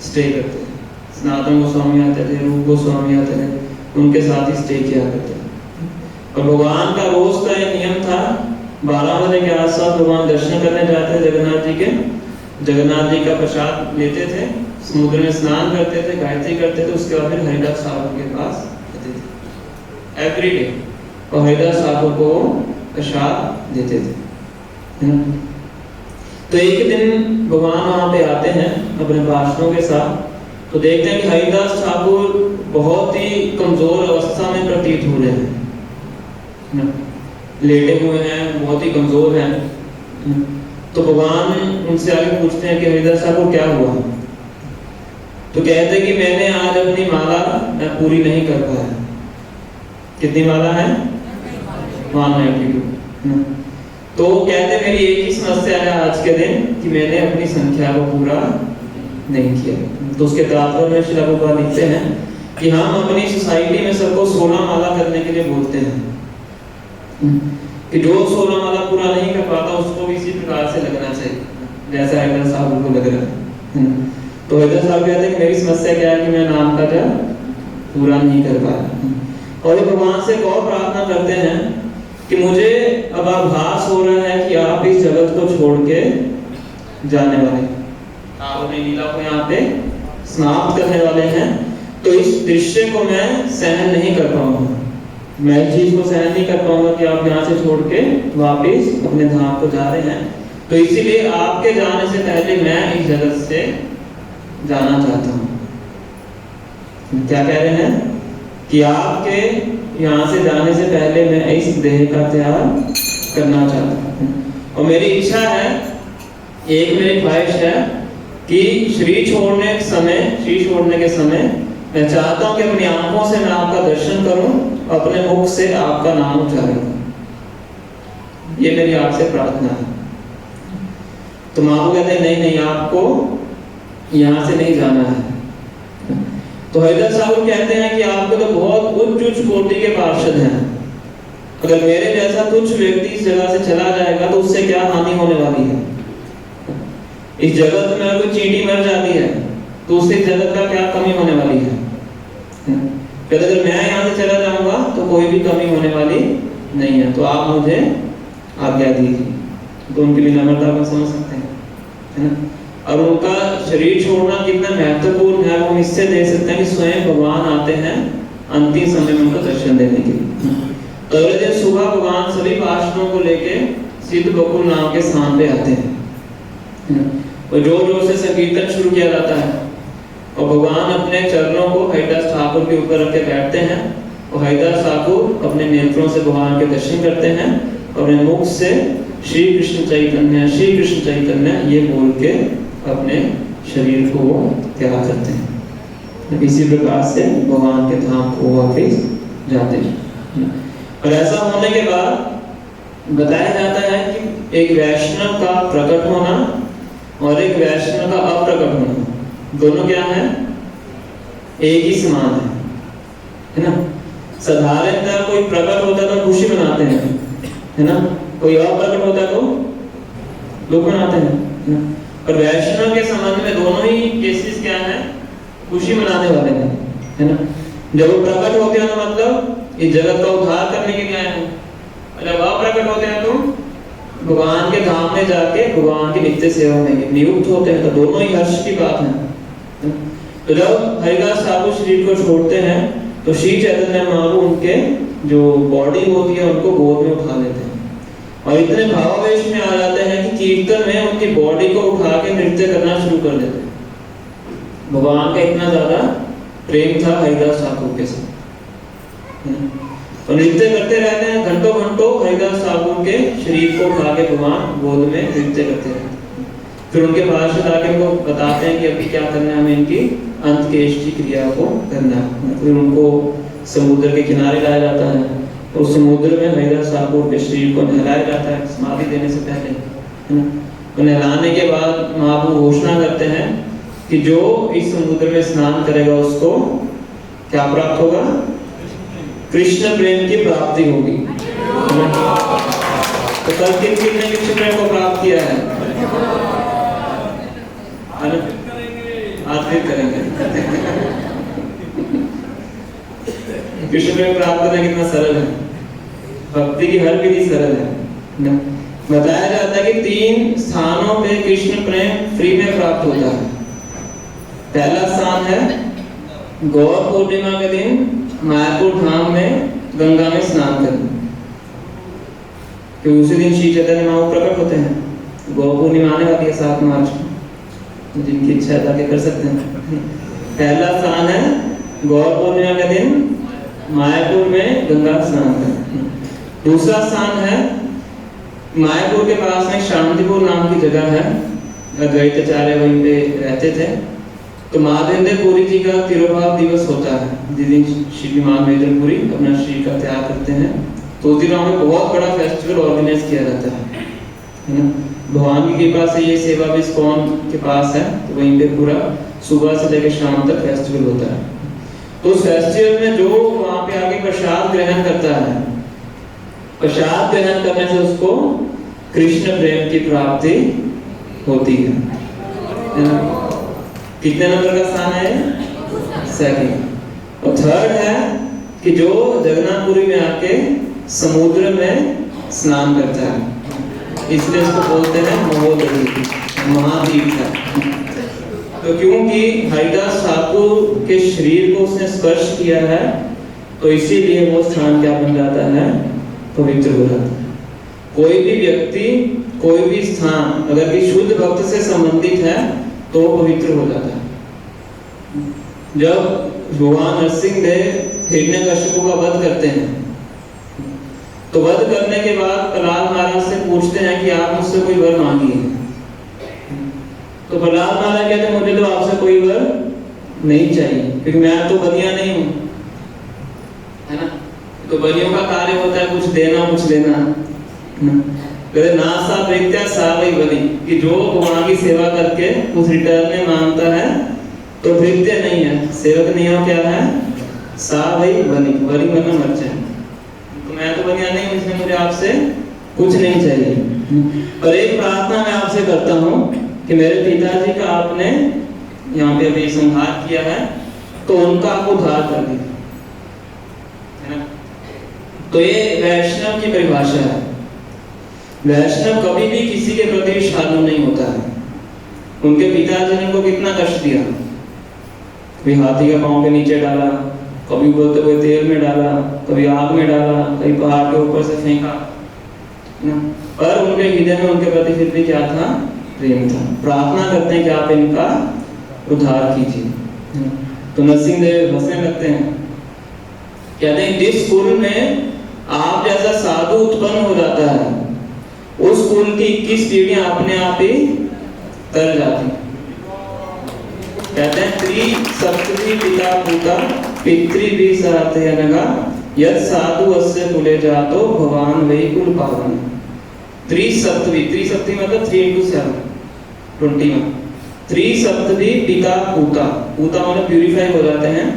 स्टे करते थे। सनातन गोस्वामी आते थे, रूप गोस्वामी आते थे, उनके साथ ही स्टे किया करते थे। और भगवान का रोज का एक नियम था, 12 बजे के आसपास भगवान दर्शन करने जाते थे जगन्नाथ जी के। जगन्नाथ जी का प्रसाद लेते थे, समुद्र में स्नान करते थे, गायत्री करते थे, उसके बाद फिर हरिदास ठाकुर के पास आते थे एवरी डे, और हरिदास ठाकुर को प्रसाद देते थे, है ना। तो एक दिन भगवान वहां पे आते हैं अपने पार्षदों के साथ, तो देखते हैं कि हरिदास ठाकुर बहुत ही कमजोर अवस्था में प्रतीत हो रहे हैं, लेटे हुए हैं, बहुत ही कमजोर हैं। तो भगवान उनसे आगे पूछते हैं कि हरिदास ठाकुर क्या हुआ। तो कहते हैं कि मैंने आज अपनी माला पूरी नहीं कर पाया। कितनी माला है? 192। तो कहते मेरी एक ही समस्या है आज के दिन कि मैंने अपनी संख्या को पूरा नहीं किया। तो उसके तात्पर्य में श्री प्रभुपाद लिखते हैं कि हम अपनी सोसाइटी में सबको 16 माला करने के लिए बोलते हैं कि जो 16 माला पूरा नहीं कर पाता उसको भी इसी प्रकार से लगना चाहिए जैसा हरिदास साहब को लग रहा है। तो हरिदास साहब कहते हैं कि मेरी समस्या क्या है कि मैं नाम का जप पूरा नहीं कर पाया। और ये भगवान से एक और प्रार्थना करते हैं कि मुझे अब आभास हो रहा है कि आप इस जगत को छोड़ के जाने वाले, आप अपनी लीला को यहाँ पे समाप्त करने वाले हैं। तो इस दृश्य को मैं सहन नहीं कर पाऊंगा, मैं इस चीज को सहन नहीं कर पाऊंगा कि आप यहाँ से छोड़ के वापिस अपने धाम को जा रहे हैं। तो इसीलिए आपके जाने से पहले मैं इस जगत से जाना चाहता हूँ। क्या कह रहे हैं कि आपके यहाँ से जाने से पहले मैं इस देह का त्याग करना चाहता हूँ। और मेरी इच्छा है, एक मेरी ख्वाहिश है कि शरीर छोड़ने के समय मैं चाहता हूं कि अपनी आंखों से मैं आपका दर्शन करूं, अपने मुख से आपका नाम उच्चारण। ये मेरी आपसे प्रार्थना है। तो महाप्रभु कहते हैं नहीं, आपको यहां से नहीं जाना है। तो हरिदास ठाकुर कहते हैं कि आपको तो बहुत उच्च कोटि के पार्षद हैं, अगर मेरे जैसा तुच्छ व्यक्ति इस जगह से चला जाएगा तो उससे क्या हानि होने वाली है। इस जगत में अगर चींटी मर जाती है तो उससे जगत का क्या कमी होने वाली है। अगर मैं यहाँ से चला जाऊंगा तो कोई भी कमी होने वाली नहीं है, तो आप मुझे आज्ञा दीजिए। तो उनकी विनम्रता को समझ सकते हैं, है ना। और उनका शरीर छोड़ना कितना महत्वपूर्ण है वो हम इससे देख सकते हैं कि स्वयं भगवान आते हैं अंतिम समय में उनको दर्शन देने के लिए। तो अगले दिन सुबह भगवान सभी पार्षदों को लेके सिद्ध बकुल नाम के स्थान पे आते हैं और जोर जोर से संकीर्तन शुरू किया जाता है। और भगवान अपने चरणों को हरिदास ठाकुर के ऊपर रख के बैठते हैं और हरिदास ठाकुर अपने नेत्रों से भगवान के दर्शन करते हैं और अपने मुख से श्री कृष्ण चैतन्य ये बोल के अपने शरीर को वो त्याग करते हैं। इसी प्रकार से भगवान के धाम को वापिस जाते हैं। और ऐसा होने के बाद बताया जाता है कि एक वैष्णव का प्रकट होना और एक वैष्णव का अप्रकट होना दोनों क्या है, एक ही समान है ना। साधारणतः कोई प्रकट होता है तो खुशी मनाते हैं, है ना, कोई अप्रकट होता है तो दुख मनाते हैं। और वैष्णव के संबंध में दोनों ही केसेस क्या है, खुशी मनाने वाले हैं, है ना। जब वो प्रकट होते हैं तो मतलब इस जगत का उद्धार करने के लिए आए हैं, और जब अप्रकट होते हैं तो भगवान के धाम में जाके भगवान की नित्य सेवा में नियुक्त होते हैं। तो दोनों ही हर्ष की बात है। तो जब हरिदास ठाकुर शरीर को छोड़ते हैं तो श्री चैतन्य महाप्रभु उनके जो बॉडी होती है उनको गोद में उठा लेते हैं और इतने भावावेश में आ जाते हैं कि कीर्तन में उनकी बॉडी को उठा के नृत्य करना शुरू कर देते हैं। भगवान का इतना ज्यादा प्रेम था हरिदास ठाकुर के साथ। और नृत्य करते रहते हैं घंटों हरिदास ठाकुर के शरीर को उठा के भगवान गोद में नृत्य करते रहते हैं। फिर उनके पार्षद आके उनको बताते हैं कि अभी क्या करना है, हमें इनकी अंत्येष्टि क्रिया को करना है। फिर उनको समुद्र के किनारे लाया जाता है और समुद्र में हरिदास ठाकुर के शरीर को नहलाया जाता है समाधि देने से पहले, है ना। तो नहलाने के बाद महाप्रभु घोषणा करते हैं कि जो इस समुद्र में स्नान करेगा उसको क्या प्राप्त होगा? कृष्ण प्रेम की प्राप्ति होगी। तो कल किन ने कृष्ण प्रेम को प्राप्त किया है? आज फिर करेंगे। कृष्ण प्रेम प्राप्त करना कितना सरल है, भक्ति की हर विधि सरल है। बताया जाता है कि 3 स्थानों पे कृष्ण प्रेम फ्री में प्राप्त होता है। पहला स्थान है गौर पूर्णिमा के दिन मायापुर धाम में गंगा में स्नान करना, क्योंकि उसी दिन श्री चैतन्य महाप्रभु प्रकट होते हैं। गौर पूर्णिमा आने वाली है 7 मार्च को, जिनकी इच्छा है ताकि कर सकते हैं। पहला स्थान है गौर पूर्णिमा के दिन मायापुर में गंगा स्नान करना। दूसरा स्थान है मायापुर के पास में शांतिपुर नाम की जगह है, अद्वैताचार्य वहीं पे रहते थे। तो महादेव पुरी जी का तिरुभाव दिवस होता है, जिस दिन श्री महादेव पुरी अपना शरीर का त्याग करते हैं। तो उस दिन वहाँ पे बहुत बड़ा फेस्टिवल ऑर्गेनाइज किया जाता है ना। भगवान की कृपा से ये सेवा भी इस्कॉन के पास है, तो वहीं पे पूरा सुबह से लेकर शाम तक फेस्टिवल होता है। तो उस फेस्टिवल में जो वहाँ पे आके प्रसाद ग्रहण करता है, प्रसाद ग्रहण करने से उसको कृष्ण प्रेम की प्राप्ति होती है ना। कितने नंबर का स्थान है? सेकंड। और थर्ड है कि जो जगन्नाथपुरी में आके समुद्र में स्नान करता है, इसलिए इसको बोलते हैं महोदधी, महादीप है। तो क्योंकि हरिदास ठाकुर के शरीर को उसने स्पर्श किया है, तो इसीलिए वो स्थान क्या बन जाता है? पवित्र हो जाता है। कोई भी व्यक्ति, कोई भी स्थान अगर कि शुद्ध भक्त से संबंधित है तो पवित्र हो जाता है। जब भगवान नरसिंह देव हिरण्यकश्यप का वध करते हैं, तो वध करने के बाद प्रहलाद महाराज से पूछते हैं कि आप मुझसे कोई वर मांगिए। तो प्रहलाद महाराज कहते हैं मुझे तो आपसे कोई वर नहीं चाहिए, क्योंकि मैं तो बलिया नहीं हूं, है ना। तो बलियों का कार्य होता है कुछ देना कुछ लेना, कहते ना सा प्रीत्या सा वही बलि, कि जो भगवान की सेवा करके कुछ रिटर्न में मांगता है तो प्रीत्य नहीं है, सेवक नहीं हो, क्या है? सा वही बलि, बलि मतलब मर्चा। तो मैं तो बलिया नहीं हूं, इसलिए मुझे आपसे कुछ नहीं चाहिए। पर एक प्रार्थना मैं आपसे करता हूं कि मेरे पिताजी का आपने यहाँ पे अभी संहार किया है, तो उनका आप उद्धार कर दीजिए, है ना। तो ये वैष्णव की परिभाषा है। वैष्णव कभी भी किसी के प्रति शालू नहीं होता है। उनके पिताजी ने उनको कितना कष्ट दिया, कभी हाथी के पांव के नीचे डाला, कभी बोलते हुए तेल में डाला, कभी आग में डाला, कभी पहाड़ के ऊपर से फेंका, पर उनके हृदय में उनके प्रति फिर भी क्या था? प्रेम था। प्रार्थना करते हैं कि आप इनका उद्धार कीजिए। तो नरसिंह देव हंसने लगते हैं, कहते हैं जिस कुल में आप जैसा साधु उत्पन्न हो जाता है, उस कुल की 21 पीढ़ियां अपने आप ही तर जाती। कहते हैं त्रिसप्तति पिता पुता पितृ भी सहते अनगा यद साधु अस्य कुले जातो भगवान वही कुल पावन। त्रिसप्तति मतलब 3 into 7 21। त्रिसप्तति पिता पुता, पुता मतलब प्यूरिफाई हो जाते हैं,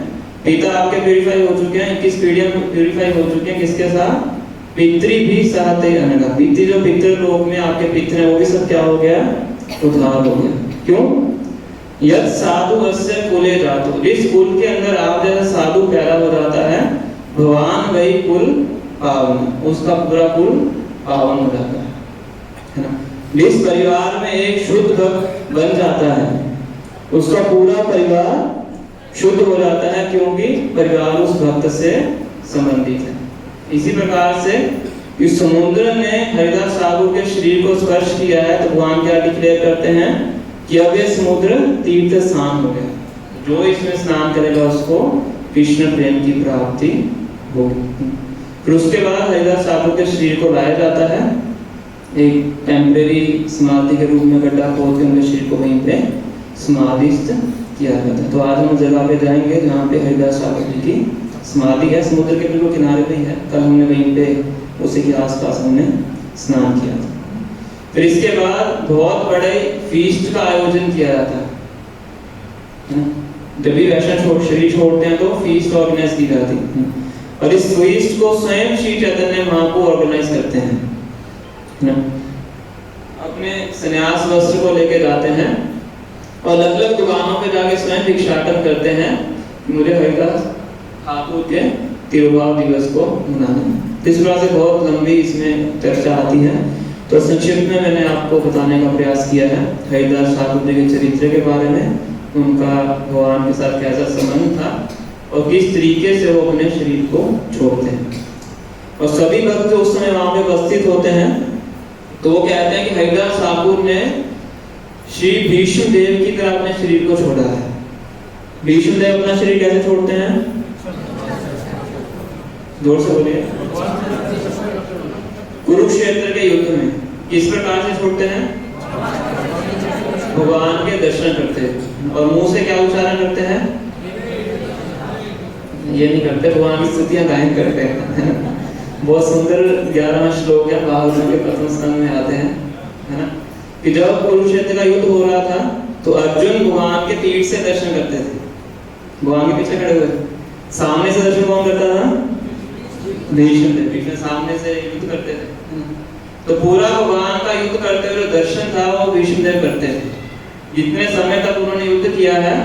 पिता आपके प्यूरिफाई हो चुके हैं, 21 पीढ़ियां प्यूरिफाई हो चुके हैं, किसके साथ? पितृ भी सहते अनगा, पितृ जो पितृ लोक में आपके पितृ हैं वो भी सब क्या हो गया? उद्धार हो गया। क्यों? यद साधु अस्य कुले जातो, जिस कुल के अंदर आप जैसा साधु पैदा हो जाता है, भगवान वही कुल पावन, उसका पूरा कुल पावन हो जाता है ना। जिस परिवार में एक शुद्ध भक्त बन जाता है, उसका पूरा परिवार शुद्ध हो जाता है, क्योंकि परिवार उस भक्त से संबंधित है। इसी प्रकार से इस समुद्र ने हरिदास ठाकुर के शरीर को स्पर्श किया है, तो भगवान क्या डिक्लेयर करते हैं कि अब ये समुद्र तीर्थ स्थान हो गया, जो इसमें स्नान करेगा उसको कृष्ण प्रेम की प्राप्ति होगी। फिर उसके बाद हरिदास ठाकुर के शरीर को लाया जाता है एक टेम्परेरी समाधि के रूप में गड्ढा खोद के उनके शरीर को वहीं पे समाधिस्थ किया गया था। तो आज हम उस जगह पे जाएंगे जहाँ पे हरिदास ठाकुर जी की समाधि है, समुद्र के बिल्कुल किनारे पे ही है। कल हमने वहीं पे उसी के आसपास हमने स्नान किया था। फिर इसके बाद बहुत बड़े फीस्ट का आयोजन किया जाता है ना। जब भी वैष्णव शरीर छोड़ते हैं तो फीस्ट ऑर्गेनाइज की जाती है और इस फीस्ट को स्वयं श्री चैतन्य महाप्रभु ऑर्गेनाइज करते हैं ना। अपने सन्यास वस्त्र को लेके जाते हैं और अलग अलग दुकानों पे जाके स्वयं भिक्षाटन करते हैं। मुझे हरिदास ठाकुर के तिरुभाव दिवस को मनाना। इस प्रकार से बहुत लंबी इसमें चर्चा आती है, तो संक्षिप्त में मैंने आपको बताने का प्रयास किया है हरिदास ठाकुर जी के चरित्र के बारे में, उनका भगवान के साथ कैसा संबंध था और किस तरीके से वो अपने शरीर को छोड़ते हैं। और सभी भक्त जो उस समय वहां पे उपस्थित होते हैं तो वो कहते हैं कि हरिदास ठाकुर ने श्री भीष्म देव की तरह अपने शरीर को छोड़ा है। भीष्म देव अपना शरीर कैसे छोड़ते हैं? जोर से बोलिए। कुरुक्षेत्र के युद्ध में किस प्रकार से छोड़ते हैं? भगवान के दर्शन करते हैं और मुंह से क्या उच्चारण करते हैं? ये नहीं करते, भगवान की स्तुतियां गायन करते हैं। बहुत सुंदर 11वां श्लोक है भागवत के प्रथम स्कंद में आते हैं, है ना, कि जब कुरुक्षेत्र का युद्ध हो रहा था तो अर्जुन भगवान के तीर से दर्शन करते थे। भगवान के पीछे खड़े हुए, सामने से दर्शन कौन करता था? भीष्म देव। भीष्म सामने से युद्ध करते थे, तो पूरा भगवान का युद्ध करते हुए दर्शन था वो भीष्म देव करते थे। जितने समय तक उन्होंने युद्ध किया है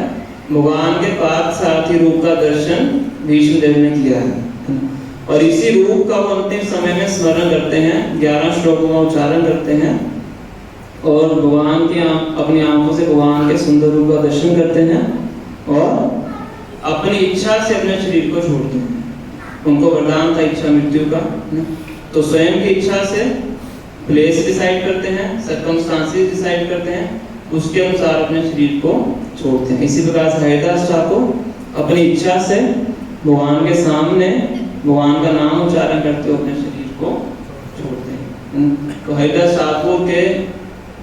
भगवान के पाद सारथी रूप का दर्शन भीष्म देव ने किया है और इसी रूप का वो अंतिम समय में स्मरण करते हैं, 11 श्लोकों का उच्चारण करते हैं और भगवान की अपनी आंखों से भगवान के सुंदर रूप का दर्शन करते हैं और अपनी इच्छा से अपने शरीर को छोड़ते हैं। उनको वरदान था इच्छा मृत्यु का, तो स्वयं की इच्छा से प्लेस डिसाइड करते हैं, सर्कमस्टांसेस डिसाइड करते हैं, उसके अनुसार अपने शरीर को छोड़ते हैं। इसी प्रकार से हरिदास ठाकुर अपनी इच्छा से भगवान के सामने भगवान का नाम उच्चारण करते हुए अपने शरीर को छोड़ते हैं। तो हरिदास ठाकुर के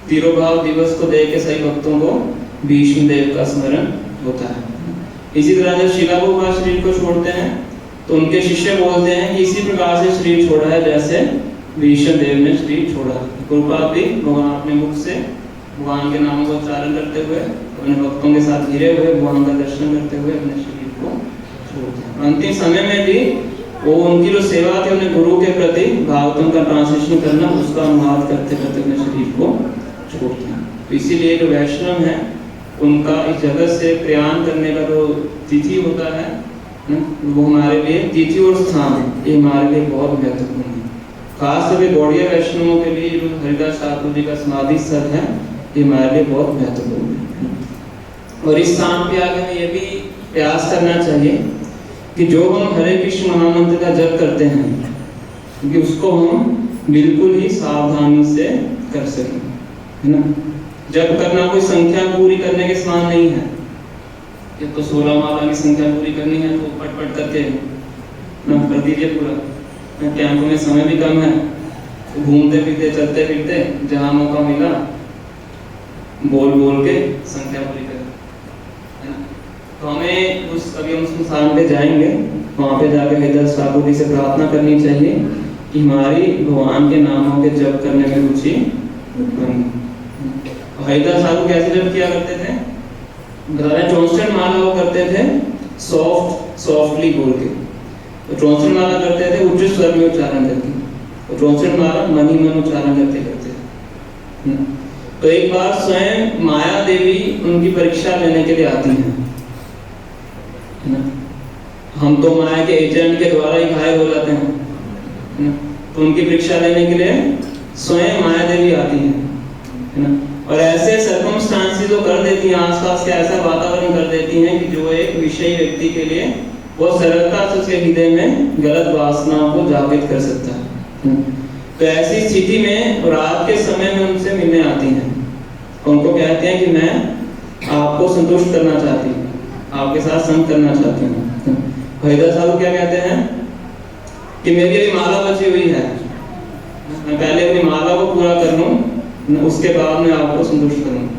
तिरुभाव दिवस को देख के सही भक्तों को भीष्म देव का स्मरण होता है। इसी तरह जब शिला प्रभुपाद शरीर को छोड़ते हैं तो उनके शिष्य बोलते हैं कि इसी प्रकार से शरीर छोड़ा है जैसे भीष्म देव ने शरीर छोड़ा। प्रभुपाद भी भगवान अपने मुख से भगवान के नामों का उच्चारण करते हुए अपने भक्तों के साथ घिरे हुए भगवान का दर्शन करते हुए अपने शरीर को छोड़ते हैं। अंतिम समय में भी वो उनकी जो सेवा थी उन्हें गुरु के प्रति भागवतम का ट्रांसलेशन करना, उसका अनुवाद करते करते अपने शरीर को छोड़ते हैं। तो इसीलिए जो वैष्णव है उनका इस जगत से प्रयाण करने का जो तिथि होता है वो हमारे लिए तिथि और स्थान ये हमारे लिए बहुत महत्वपूर्ण है। खास तौर पे गौड़ीय वैष्णवों के लिए जो हरिदास ठाकुर जी का समाधि स्थल है ये हमारे लिए बहुत महत्वपूर्ण है। और इस स्थान पे आगे हमें ये भी प्रयास करना चाहिए कि जो हम हरे कृष्ण महामंत्र का जप करते हैं क्योंकि उसको हम बिल्कुल ही सावधानी से कर सकें, है ना। जप करना कोई संख्या पूरी करने के समान नहीं है। ये तो 16 माला की संख्या पूरी करनी है तो पट पट करके ना कर दीजिए पूरा। कैंप में समय भी कम है तो घूमते फिरते चलते फिरते जहाँ मौका मिला बोल बोल के संख्या पूरी करें, है ना। तो हमें अभी हम उस स्थान पे जाएंगे, वहाँ पे जाके हरिदास ठाकुर जी से प्रार्थना करनी चाहिए कि हमारी भगवान के नामों के जप करने में रुचि बने। हरिदास ठाकुर कैसे जप किया करते थे? बता रहे 64 माला वो करते थे सॉफ्टली बोल के। तो 64 माला करते थे उच्च स्वर में उच्चारण करके, तो 64 माला मन ही मन उच्चारण करते थे। तो एक बार स्वयं माया देवी उनकी परीक्षा लेने के लिए आती हैं, है ना। हम तो माया के एजेंट के द्वारा ही घायल हो जाते हैं, है ना। तो उनकी परीक्षा लेने के लिए स्वयं माया देवी आती है ना। और ऐसे सर्कमस्टांसेस जो कर देती हैं, आसपास के ऐसा वातावरण कर देती हैं कि जो एक विषयी व्यक्ति के लिए वो सरलता से उसके हृदय में गलत वासनाओं को जागृत कर सकता है। तो ऐसी स्थिति में रात के समय में उनसे मिलने आती हैं, उनको कहते हैं कि मैं आपको संतुष्ट करना चाहती हूँ, आपके साथ संग करना चाहती हूँ। हरिदास ठाकुर क्या कहते हैं कि मेरी अभी माला बची हुई है, मैं पहले अपनी माला को पूरा उसके बाद मैं आपको संतुष्ट करूंगा।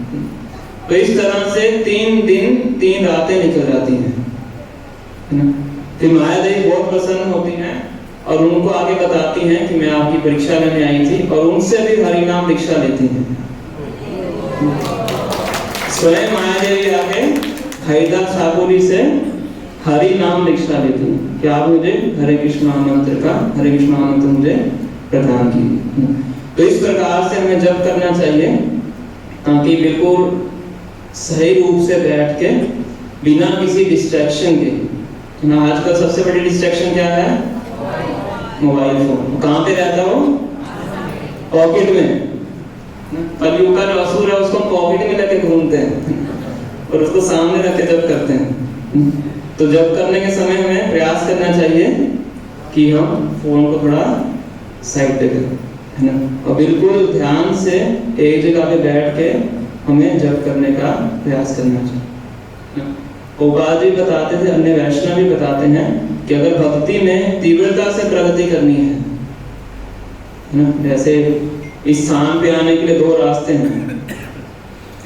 तो इस तरह से 3 दिन 3 रातें निकल जाती हैं, है ना। फिर माया देवी बहुत प्रसन्न होती हैं और उनको आगे बताती हैं कि मैं आपकी परीक्षा लेने आई थी, और उनसे भी हरि नाम दीक्षा लेती हैं। स्वयं माया देवी आके हरिदास ठाकुर जी से हरि नाम दीक्षा लेती हैं कि आप मुझे हरे कृष्ण महामंत्र का हरे कृष्ण महामंत्र मुझे प्रदान कीजिए। तो इस प्रकार से हमें जप करना चाहिए ताकि बिल्कुल सही रूप से बैठ के बिना किसी डिस्ट्रैक्शन के, ना। आजकल सबसे बड़ी डिस्ट्रैक्शन क्या है? Mobile phone. कहाँ पे रहता हो? पॉकेट में। कलयुग का जो असुर है उसको पॉकेट में लेके घूमते हैं और उसको सामने रख के जप करते हैं। तो जप करने के समय हमें प्रयास करना चाहिए कि हम फोन को थोड़ा साइड पे करें, है ना, और बिल्कुल ध्यान से एक जगह पे बैठ के हमें जप करने का प्रयास करना चाहिए। गोपाल जी बताते थे, अन्य वैष्णव भी बताते हैं कि अगर भक्ति में तीव्रता से प्रगति करनी है ना, जैसे इस स्थान पे आने के लिए 2 रास्ते हैं।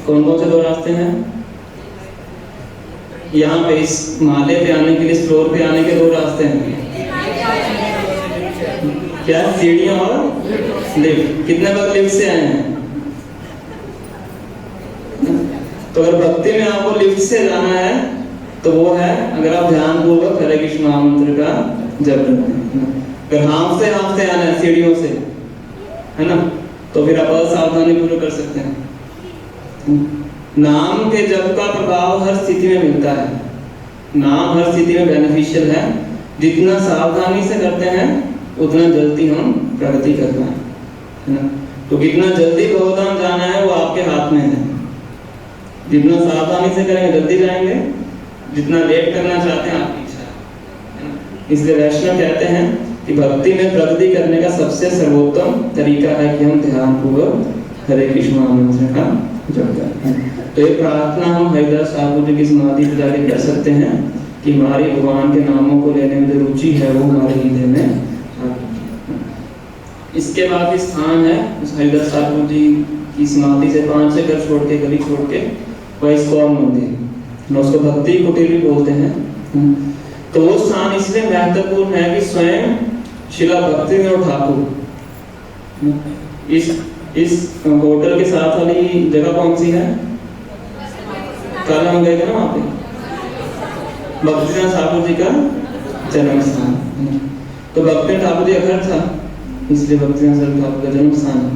कौन कौन से 2 रास्ते हैं? यहाँ पे इस माले पे आने के लिए, इस फ्लोर पे आने के 2 रास्ते हैं। क्या? सीढ़ियां और लिफ्ट। कितने बार लिफ्ट से आए हैं? तो अगर भक्ति में आपको लिफ्ट से जाना है तो वो है अगर आप ध्यान पूर्वक हरे कृष्ण महामंत्र का जप करते हैं। अगर हाँफते हाँफते आना है सीढ़ियों से, है ना, तो फिर आप असावधानी पूर्वक कर सकते हैं। नाम के जप का प्रभाव हर स्थिति में मिलता है। नाम हर स्थिति में बेनिफिशियल है। जितना सावधानी से करते हैं उतना जल्दी हम प्रगति कर पाए, है ना। तो कितना जल्दी भगवान जाना है वो आपके हाथ में है। जितना सावधानी से करेंगे जल्दी जाएंगे, जितना लेट करना चाहते हैं आपकी इच्छा है ना। इसलिए वैष्णव कहते हैं कि भक्ति में प्रगति करने का सबसे सर्वोत्तम तरीका है कि हम ध्यान पूर्वक हरे कृष्ण महामंत्र का जप करें। तो ये प्रार्थना हम हरिदास ठाकुर जी की समाधि पे जाके कर सकते हैं कि हमारी भगवान के नामों को लेने में जो रुचि है वो हमारे हृदय में। इसके बाद स्थान है उस हरिदास ठाकुर जी की समाधि से 5-6 घर छोड़ के, गली छोड़ के, वह इस्कॉन मंदिर, उसको भक्ति कुटीर भी बोलते हैं। तो वो स्थान इसलिए महत्वपूर्ण है कि स्वयं श्रीला भक्तिविनोद ठाकुर, इस होटल के साथ वाली जगह कौन सी है? कल हम गए थे ना वहां पे, भक्तिविनोद ठाकुर जी का जन्म स्थान। तो भक्तिविनोद ठाकुर जी का घर था, इसलिए भक्तिविनोद ठाकुर का जन्म स्थान है।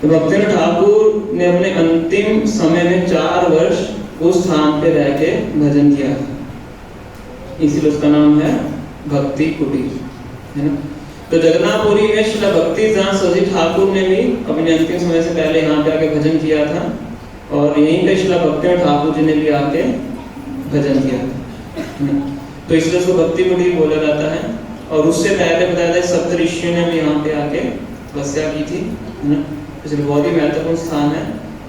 तो भक्तिविनोद ठाकुर ने अपने अंतिम समय में 4 वर्ष उस स्थान पे रह के भजन किया, इसलिए उसका नाम है भक्ति कुटीर, है ना। तो जगन्नाथपुरी में श्रील भक्ति सरोजी ठाकुर ने भी अपने अंतिम समय से पहले यहाँ पे आके भजन किया था, और यहीं पे श्रील भक्तिविनोद ठाकुर जी ने भी आके भजन किया था। तो इसलिए उसको भक्ति कुटीर बोला जाता है। और उससे पहले बताया था सप्त ऋषियों ने भी यहाँ पे आके तपस्या की थी, है ना। इसलिए बहुत ही महत्वपूर्ण स्थान है।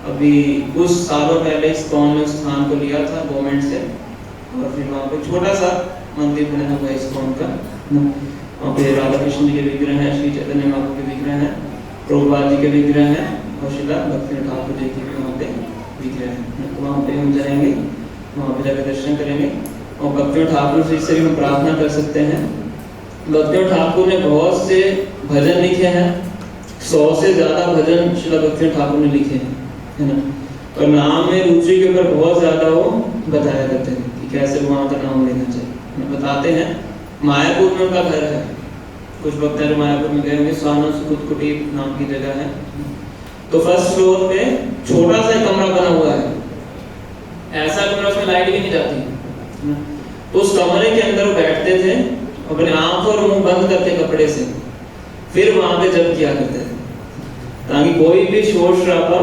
अभी कुछ सालों पहले इस्कॉन ने उस स्थान को लिया था गवर्नमेंट से, और फिर वहाँ पे छोटा सा मंदिर बना हुआ है इस्कॉन का। वहाँ पे राधा कृष्ण जी के विग्रह हैं, श्री चैतन्य महाप्रभु के विग्रह हैं, प्रभुपाद जी के विग्रह हैं, और श्रीला भक्तिविनोद ठाकुर जी के भी वहाँ पे विग्रह हैं। तो वहाँ पे हम जाएंगे, वहाँ पे जाकर दर्शन करेंगे, और भक्तिविनोद ठाकुर जी से भी हम प्रार्थना कर सकते हैं। भक्तिविनोद ठाकुर ने बहुत से भजन लिखे हैं, 100 से ज्यादा भजन श्रीला भक्तिविनोद ठाकुर ने लिखे हैं, है ना। और नाम में रुचि के ऊपर बहुत ज्यादा वो बताया करते हैं कि कैसे भगवान का नाम लेना चाहिए। बताते हैं मायापुर में उनका घर है, कुछ भक्त जो मायापुर में गए होंगे, स्वानंद सुकृत कुटीर नाम की जगह है। तो फर्स्ट फ्लोर पे छोटा सा कमरा बना हुआ है, ऐसा कमरा उसमें लाइट भी नहीं जाती। तो उस कमरे के अंदर वो बैठते थे, अपने आंख और मुंह बंद करके कपड़े से, फिर वहां पे जप किया करते थे ताकि कोई भी शोर शराबा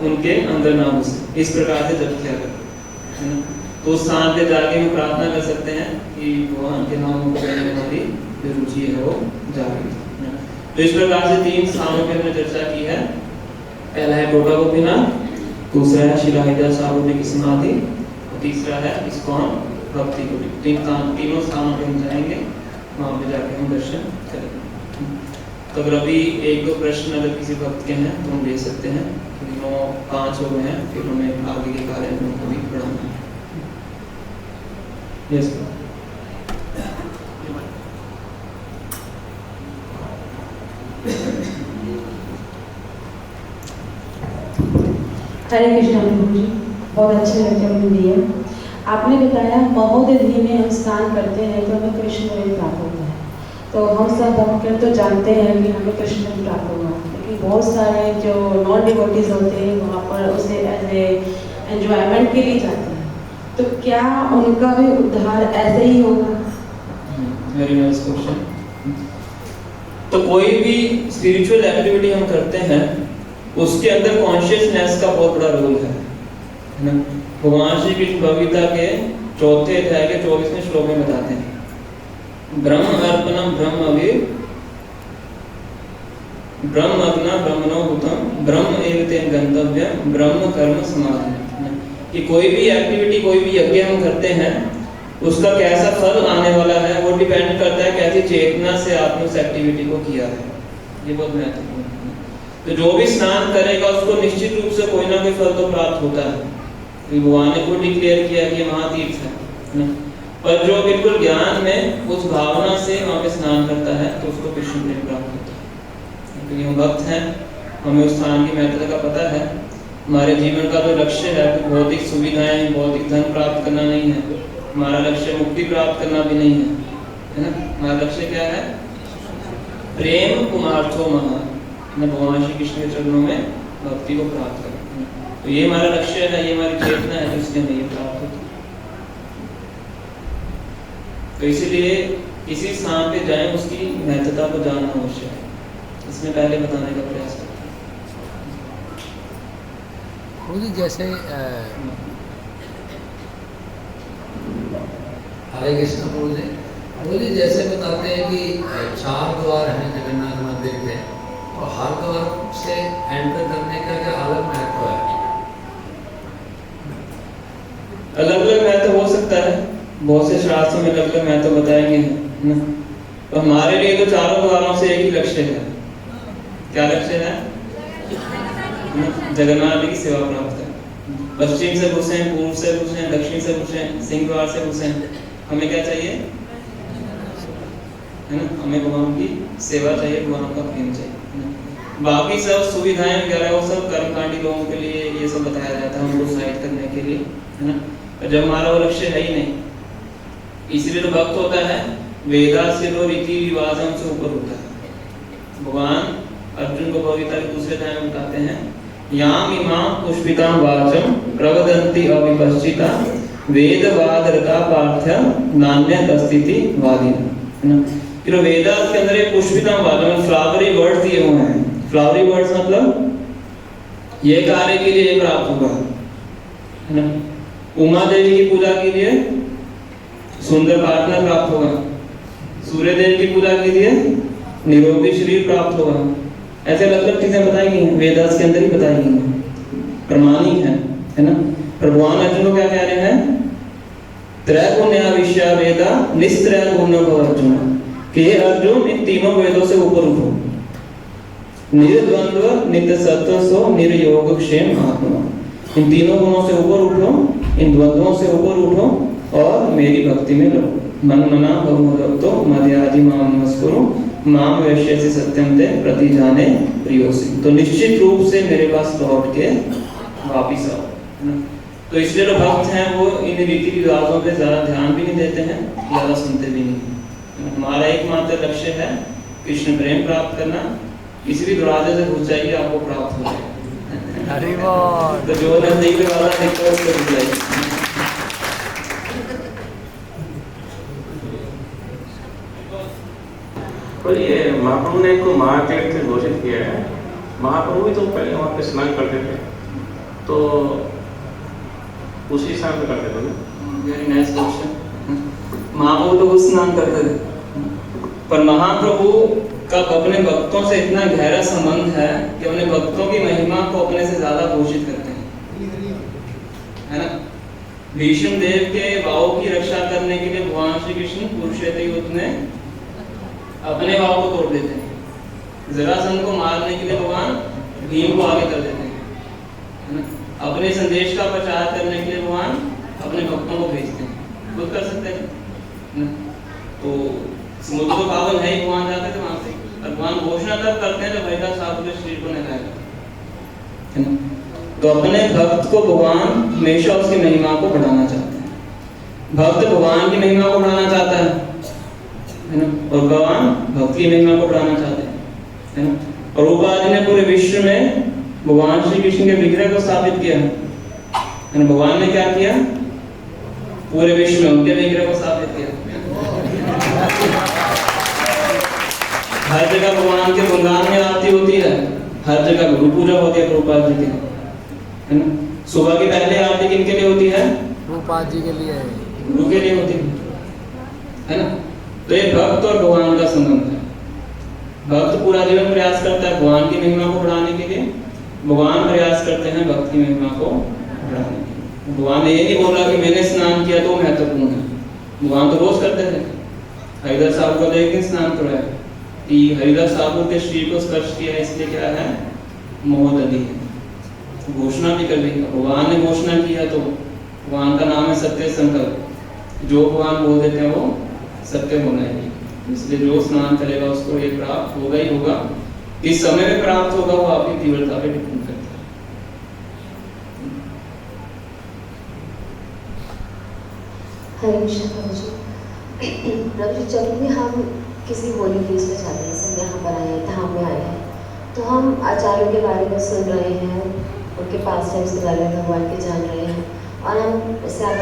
उनके अंदर ना घुसे। इस प्रकार से जप किया करते हैं। तो उस स्थान पे जाके हम प्रार्थना कर सकते हैं कि भगवान के नाम को लेने में हमारी जो रुचि है वो जागृत। तो इस प्रकार से 3 स्थानों पे हमने चर्चा की है। पहला है टोटा गोपीनाथ, दूसरा है श्री हरिदास ठाकुर जी की समाधि, और तीसरा है इस्कॉन भक्ति कुटीर। तीनों स्थानों पे हम जाएंगे, वहां पे जाके हम दर्शन करेंगे। तो अगर अभी 1-2 प्रश्न अगर किसी भक्त के हैं तो हम ले सकते हैं, क्योंकि 9-5 हो गए हैं, फिर हमें आगे के कार्य को भी बढ़ाना है। यस हरे कृष्णा प्रभु जी, बहुत अच्छे लेक्चर में दिए। आपने बताया महोदधि में हम स्नान करते हैं तो हमें कृष्ण प्रेम प्राप्त होता है। तो हम सब भक्तजन तो जानते हैं कि हमें कृष्ण प्रेम प्राप्त होगा, लेकिन बहुत सारे जो नॉन डिवोटीज होते हैं वहाँ पर उसे एज ए एंजॉयमेंट के लिए जाते हैं, तो क्या उनका भी उद्धार ऐसे ही होगा? Very nice question. तो कोई भी स्पिरिचुअल एक्टिविटी हम करते हैं उसके अंदर कॉन्शियसनेस का बहुत बड़ा रोल है ना। भगवान श्री कृष्ण भगवद गीता के 4थे अध्याय के 24वें श्लोक में बताते हैं, ब्रह्म अर्पणम ब्रह्मवीर ब्रह्म अग्ना ब्रह्मणोभूतम ब्रह्म एव तेन गंतव्यम ब्रह्म कर्म समाधि। कि कोई भी एक्टिविटी, कोई भी यज्ञ हम करते हैं उसका कैसा फल आने वाला है वो डिपेंड करता है कैसी चेतना से आपने उस एक्टिविटी को किया है। ये बहुत महत्वपूर्ण है। तो जो भी स्नान करेगा उसको निश्चित रूप से कोई ना कोई फल तो प्राप्त होता है, भगवान ने खुद डिक्लेयर किया कि महातीर्थ है ना। पर जो बिल्कुल ज्ञान में उस भावना से वहाँ पे स्नान करता है तो उसको कृष्ण प्रेम प्राप्त होता है। क्योंकि हम भक्त हैं, हमें उस स्थान की महत्ता का पता है। हमारे जीवन का जो लक्ष्य है तो भौतिक सुविधाएं, भौतिक धन प्राप्त करना नहीं है। हमारा लक्ष्य मुक्ति प्राप्त करना भी नहीं है ना। हमारा लक्ष्य क्या है? प्रेम पुमार्थो महान, भगवान श्री कृष्ण के चरणों में भक्ति को प्राप्त करना। तो ये हमारा लक्ष्य है, ये हमारी चेतना है, तो इसलिए हमें ये प्राप्त होता है। तो इसीलिए किसी स्थान पे जाएं उसकी महत्ता को जानना आवश्यक है। इसमें पहले बताने का प्रयास करते हैं। जैसे हरे कृष्ण प्रभु जी जैसे बताते हैं कि 4 द्वार हैं जगन्नाथ मंदिर के, और हर द्वार से एंटर करने का क्या अलग महत्व है? अलग अलग महत्व हो सकता है, बहुत से शास्त्रों में अलग अलग महत्व बताएंगे ना। तो हमारे लिए तो चारों द्वारों से एक ही लक्ष्य है। क्या लक्ष्य है? जगन्नाथ जी की सेवा प्राप्त करना। पश्चिम से घुसे, पूर्व से घुसे, दक्षिण से घुसे, सिंह द्वार से घुसे, हमें क्या चाहिए है ना? हमें भगवान की सेवा चाहिए, भगवान का प्रेम चाहिए। बाकी सब सुविधाएं वगैरह वो सब कर्मकांडी लोगों के लिए ये सब बताया जाता है, उनको साइड करने के लिए, है ना। पर जब हमारा वो लक्ष्य है ही नहीं, इसलिए तो भक्त होता है वेदास्य और रीति रिवाजों से ऊपर होता है। भगवान अर्जुन को भगवद गीता के दूसरे अध्याय में बताते हैं, याम इमां पुष्पितां वाचम प्रवदन्ति अविपश्चिता वेदवादरता पार्थ्य नान्यदस्तीति वादिनः, है ना। फिर वेदास के अंदर एक पुष्पितां वाचम फ्लावरी वर्ड्स दिए हुए हैं। फ्लावरी वर्ड्स मतलब ये कार्य के लिए प्राप्त होगा, है ना। उमा देवी की पूजा कीजिए, सुंदर पार्टनर प्राप्त होगा। सूर्य देव की पूजा कीजिए, निरोगी शरीर प्राप्त होगा। ऐसे अलग अलग चीजें बताई गई हैं, वेदास के अंदर ही बताई गई हैं, प्रमाणिक है ना। पर भगवान अर्जुन को क्या कह रहे हैं? त्रैगुण्या विषया वेदा निस्त्रय गुण भव अर्जुन, कि हे अर्जुन इन तीनों वेदों से ऊपर उठो। निर्द्वंद्व नित्य सत्व सो निर्योग क्षेम आत्मा, इन तीनों गुणों से ऊपर उठो, इन द्वंद्वों से ऊपर उठो और मेरी भक्ति में रहो। मन मना बहुमतो मध्यादि माम नमस्कुरु माम वैश्यसि सत्यम ते प्रति जाने प्रियोसि। तो निश्चित रूप से मेरे पास लौट के वापिस आओ, है ना। तो इसलिए जो भक्त हैं वो इन रीति रिवाजों पे ज्यादा ध्यान भी नहीं देते हैं, ज्यादा सुनते भी नहीं। हमारा एकमात्र लक्ष्य है कृष्ण प्रेम प्राप्त करना। किसी भी दरवाजे से घुस जाइए, आपको प्राप्त हो जाएगा। तो जो नजदीक वाला दिखता है उसको घुस जाइए। तो ये महाप्रभु ने को महातीर्थ घोषित किया है। महाप्रभु भी तो पहले वहाँ पे स्नान करते थे, तो उसी स्थान पे करते थे ना। Very nice question. महाप्रभु तो स्नान करते थे, पर महाप्रभु का अपने भक्तों से इतना गहरा संबंध है कि अपने भक्तों की महिमा को अपने से ज्यादा घोषित करते हैं, है ना। भीष्म देव के भावों की रक्षा करने के लिए भगवान श्री कृष्ण कुरुक्षेत्र युद्ध में अपने भाव को तोड़ देते हैं, जरासंध को मारने के लिए भगवान भीम को आगे कर देते हैं, है ना। अपने संदेश का प्रचार करने के लिए भगवान अपने भक्तों को भेजते हैं, खुद कर सकते हैं, है ना। तो समुद्र तो पावन है ही, भगवान जाते थे वहां से, और भगवान घोषणा तब करते हैं जब हरिदास साहब के शरीर को नहलाएगा, है ना। तो अपने भक्त को भगवान हमेशा उसकी महिमा को बढ़ाना चाहते हैं। भक्त भगवान की महिमा को बढ़ाना चाहता है ना, और भगवान भक्त की महिमा को बढ़ाना चाहते हैं, है ना। और प्रभुपाद ने पूरे विश्व में भगवान श्री कृष्ण के विग्रह को स्थापित किया, है ना। भगवान ने क्या किया, पूरे विश्व में उनके विग्रह को स्थापित किया। हर जगह भगवान के गुणगान में आरती होती है, हर जगह गुरु पूजा होती है प्रभुपाद जी की, है ना। सुबह की पहले आरती किनके लिए होती है, प्रभुपाद जी के लिए, गुरु के लिए होती है ना। तो ये भक्त और भगवान का संबंध है। भक्त पूरा जीवन प्रयास करता है भगवान की महिमा को बढ़ाने के लिए, भगवान प्रयास करते हैं भक्त की महिमा को बढ़ाने के लिए। भगवान ने ये नहीं बोला कि मैंने स्नान किया तो महत्वपूर्ण है, भगवान तो रोज करते थे। हरिदास साहब को एक दिन स्नान करवाया कि हरिदास साहब के शरीर को स्पर्श किया, इसलिए क्या है, मोहदधि है। घोषणा भी कर दी, भगवान ने घोषणा किया तो भगवान का नाम है सत्य संकल्प, जो भगवान बोल देते हैं वो सत्य होना है। इसलिए जो स्नान करेगा उसको ये प्राप्त होगा ही होगा। किस समय में प्राप्त होगा वो आपकी तीव्रता पे डिपेंड करता है। हरे कृष्ण प्रभु जी, जब भी हम किसी होली फीस में जाते हैं, जैसे यहाँ पर आए हैं, धाम में आए हैं, तो हम आचार्यों के बारे में सुन रहे हैं, उनके पास टाइम्स के बारे में भगवान के जान रहे हैं, और हम इससे आप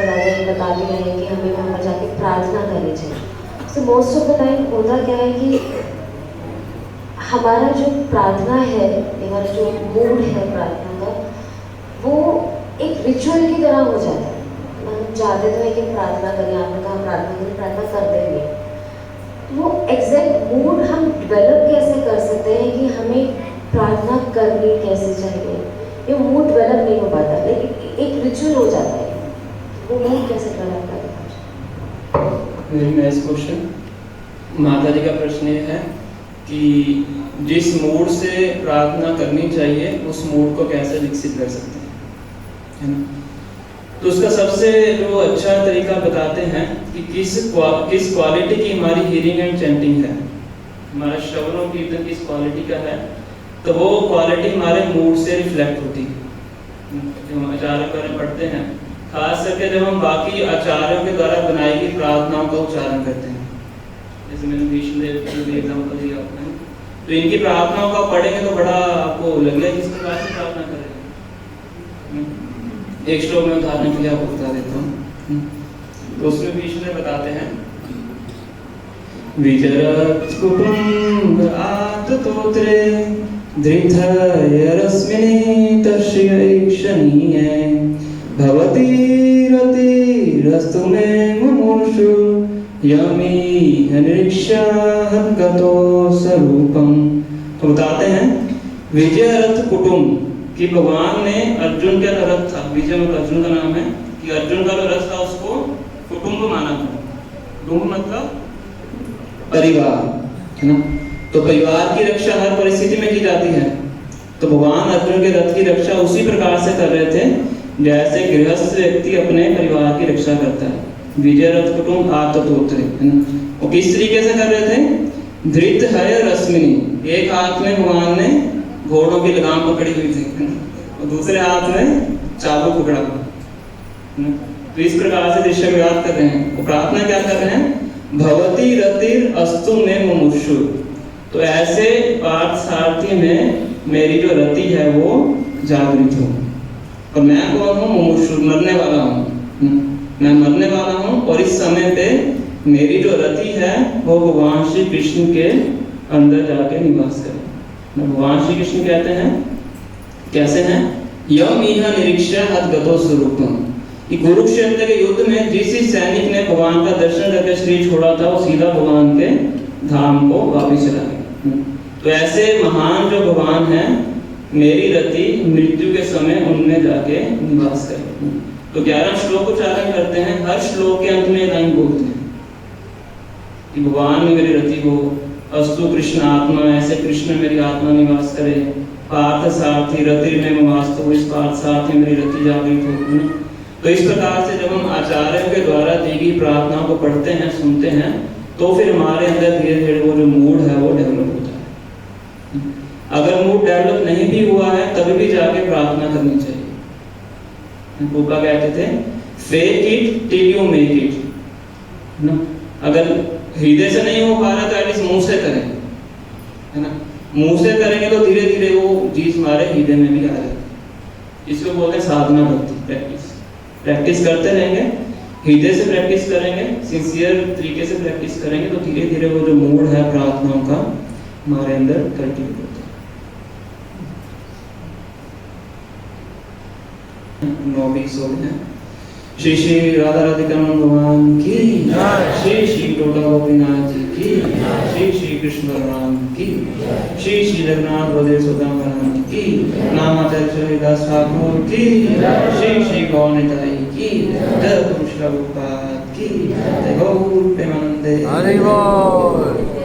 बता भी रहे हैं कि हमें वहाँ पर जाके प्रार्थना करनी चाहिए। तो मोस्ट ऑफ द टाइम होता क्या है कि हमारा जो प्रार्थना है, हमारा जो मूड है प्रार्थना का, वो एक रिचुअल की तरह हो जाता है। हम चाहते तो है कि प्रार्थना करें, आपने कहा प्रार्थना करें, प्रार्थना करते भी। वो एग्जैक्ट मूड हम डेवलप कैसे कर सकते हैं कि हमें प्रार्थना करनी कैसे चाहिए, ये मूड डेवलप नहीं हो पाता, लेकिन एक रिचुअल हो जाता है। वो मूड कैसे डेवलप करें? Very nice question. माता जी का प्रश्न ये है कि जिस मूड से प्रार्थना करनी चाहिए उस मूड को कैसे विकसित कर सकते हैं, है ना। तो उसका सबसे जो अच्छा तरीका बताते हैं कि किस क्वालिटी की हमारी हियरिंग एंड चैंटिंग है, हमारा श्रवण और कीर्तन किस क्वालिटी का है, तो वो क्वालिटी हमारे मूड से रिफ्लेक्ट होती है। जो हम आचार्य बारे पढ़ते हैं, खास करके जब हम बाकी आचार्यों के द्वारा बनाई गई प्रार्थनाओं का उच्चारण करते हैं, जैसे मैंने भीष्मदेव का भी एग्जाम्पल दिया आपने, तो इनकी प्रार्थनाओं का पढ़ेंगे तो बड़ा आपको लगेगा किस प्रकार से प्रार्थना करें। एक श्लोक में उदाहरण के लिए आपको बता देता हूँ। तो उसमें भीष्म बताते हैं, विचरत् कुटुम्ब आततोत्रे धृतय रश्मिनि तस्यैक्षणीये भवति रतिरस्तु मे मुमुर्षु यमी निरीक्षागतो स्वरूपम। तो बताते हैं विजय रथ कुटुम्ब कि भगवान ने अर्जुन का रथ था, विजय मतलब अर्जुन का नाम है, कि अर्जुन का जो रथ था उसको कुटुंब माना था। कुटुंब मतलब परिवार, है ना। तो परिवार की रक्षा हर परिस्थिति में की जाती है। तो भगवान अर्जुन के रथ की रक्षा उसी प्रकार से कर रहे थे जैसे गृहस्थ व्यक्ति अपने परिवार की रक्षा करता है। विजय रथ कुटुंब आततोत्रे, है ना। वो किस तरीके से कर रहे थे, धृत है रश्मिनी, एक हाथ में भगवान ने घोड़ों की लगाम पकड़ी हुई थी, है ना, और दूसरे हाथ में चाबुक पकड़ा हुआ, है ना। तो इस प्रकार से दृश्य व्यक्त कर रहे हैं। वो प्रार्थना क्या कर रहे हैं, भवती रतिर अस्तु में मुमुक्षु। तो ऐसे पार्थ सारथी में मेरी जो रति है वो जागृत हो, और मैं कौन हूँ, मुमुक्षु, मरने वाला हूँ, मैं मरने वाला हूँ, और इस समय पे मेरी जो रति है वो भगवान श्री कृष्ण के अंदर जाके निवास करे। भगवान श्री कृष्ण कहते हैं कैसे हैं, यम इह निरीक्षा हतगतो स्वरूपम, कि कुरुक्षेत्र के युद्ध में जिस सैनिक ने भगवान का दर्शन करके शरीर छोड़ा था वो सीधा भगवान के धाम को वापस चला गया। तो ऐसे महान जो भगवान हैं, मेरी रति मृत्यु के समय उनमें जाके निवास करे। तो 11 श्लोक उच्चारण करते हैं, हर श्लोक के अंत में लाइन बोलते हैं कि भगवान में मेरी रति हो, अस्तु कृष्ण आत्मा, ऐसे कृष्ण मेरी आत्मा निवास करे। पार्थ सारथी रति में वास्तु, इस पार्थ सारथी मेरी रति जागृत हो। तो इस प्रकार से जब हम आचार्यों के द्वारा दी गई प्रार्थनाओं को पढ़ते हैं, सुनते हैं, तो फिर हमारे अंदर धीरे धीरे वो जो मूड है वो डेवलप होता है। अगर मूड डेवलप नहीं भी हुआ है तभी भी जाके प्रार्थना करनी चाहिए। बुका कहते थे fake it till you make it ना। अगर हृदय से नहीं हो पा रहा तो एटलीस्ट मुंह से करें, है ना। मुंह से करेंगे तो धीरे धीरे वो चीज हमारे हृदय में भी आ जाएगी। इसको बोलते हैं साधना भक्ति, प्रैक्टिस। प्रैक्टिस करते रहेंगे, हृदय से प्रैक्टिस करेंगे, सिंसियर तरीके से प्रैक्टिस करेंगे तो धीरे धीरे वो जो मूड है प्रार्थनाओं का हमारे अंदर कल्टिवेट होता है। 9-20 हो गए हैं। श्री श्री राधा राधिकानंद भगवान की, श्री श्री टोला गोपीनाथ जी की, श्री श्री कृष्ण भगवान की, श्री श्री जगन्नाथ बलदेव सुदाम की, नामाचार्य हरिदास ठाकुर की, श्री श्री गौर निताई की, जय पुरुष प्रभुपाद की, जय गौर प्रेमानंदे। हरि बोल।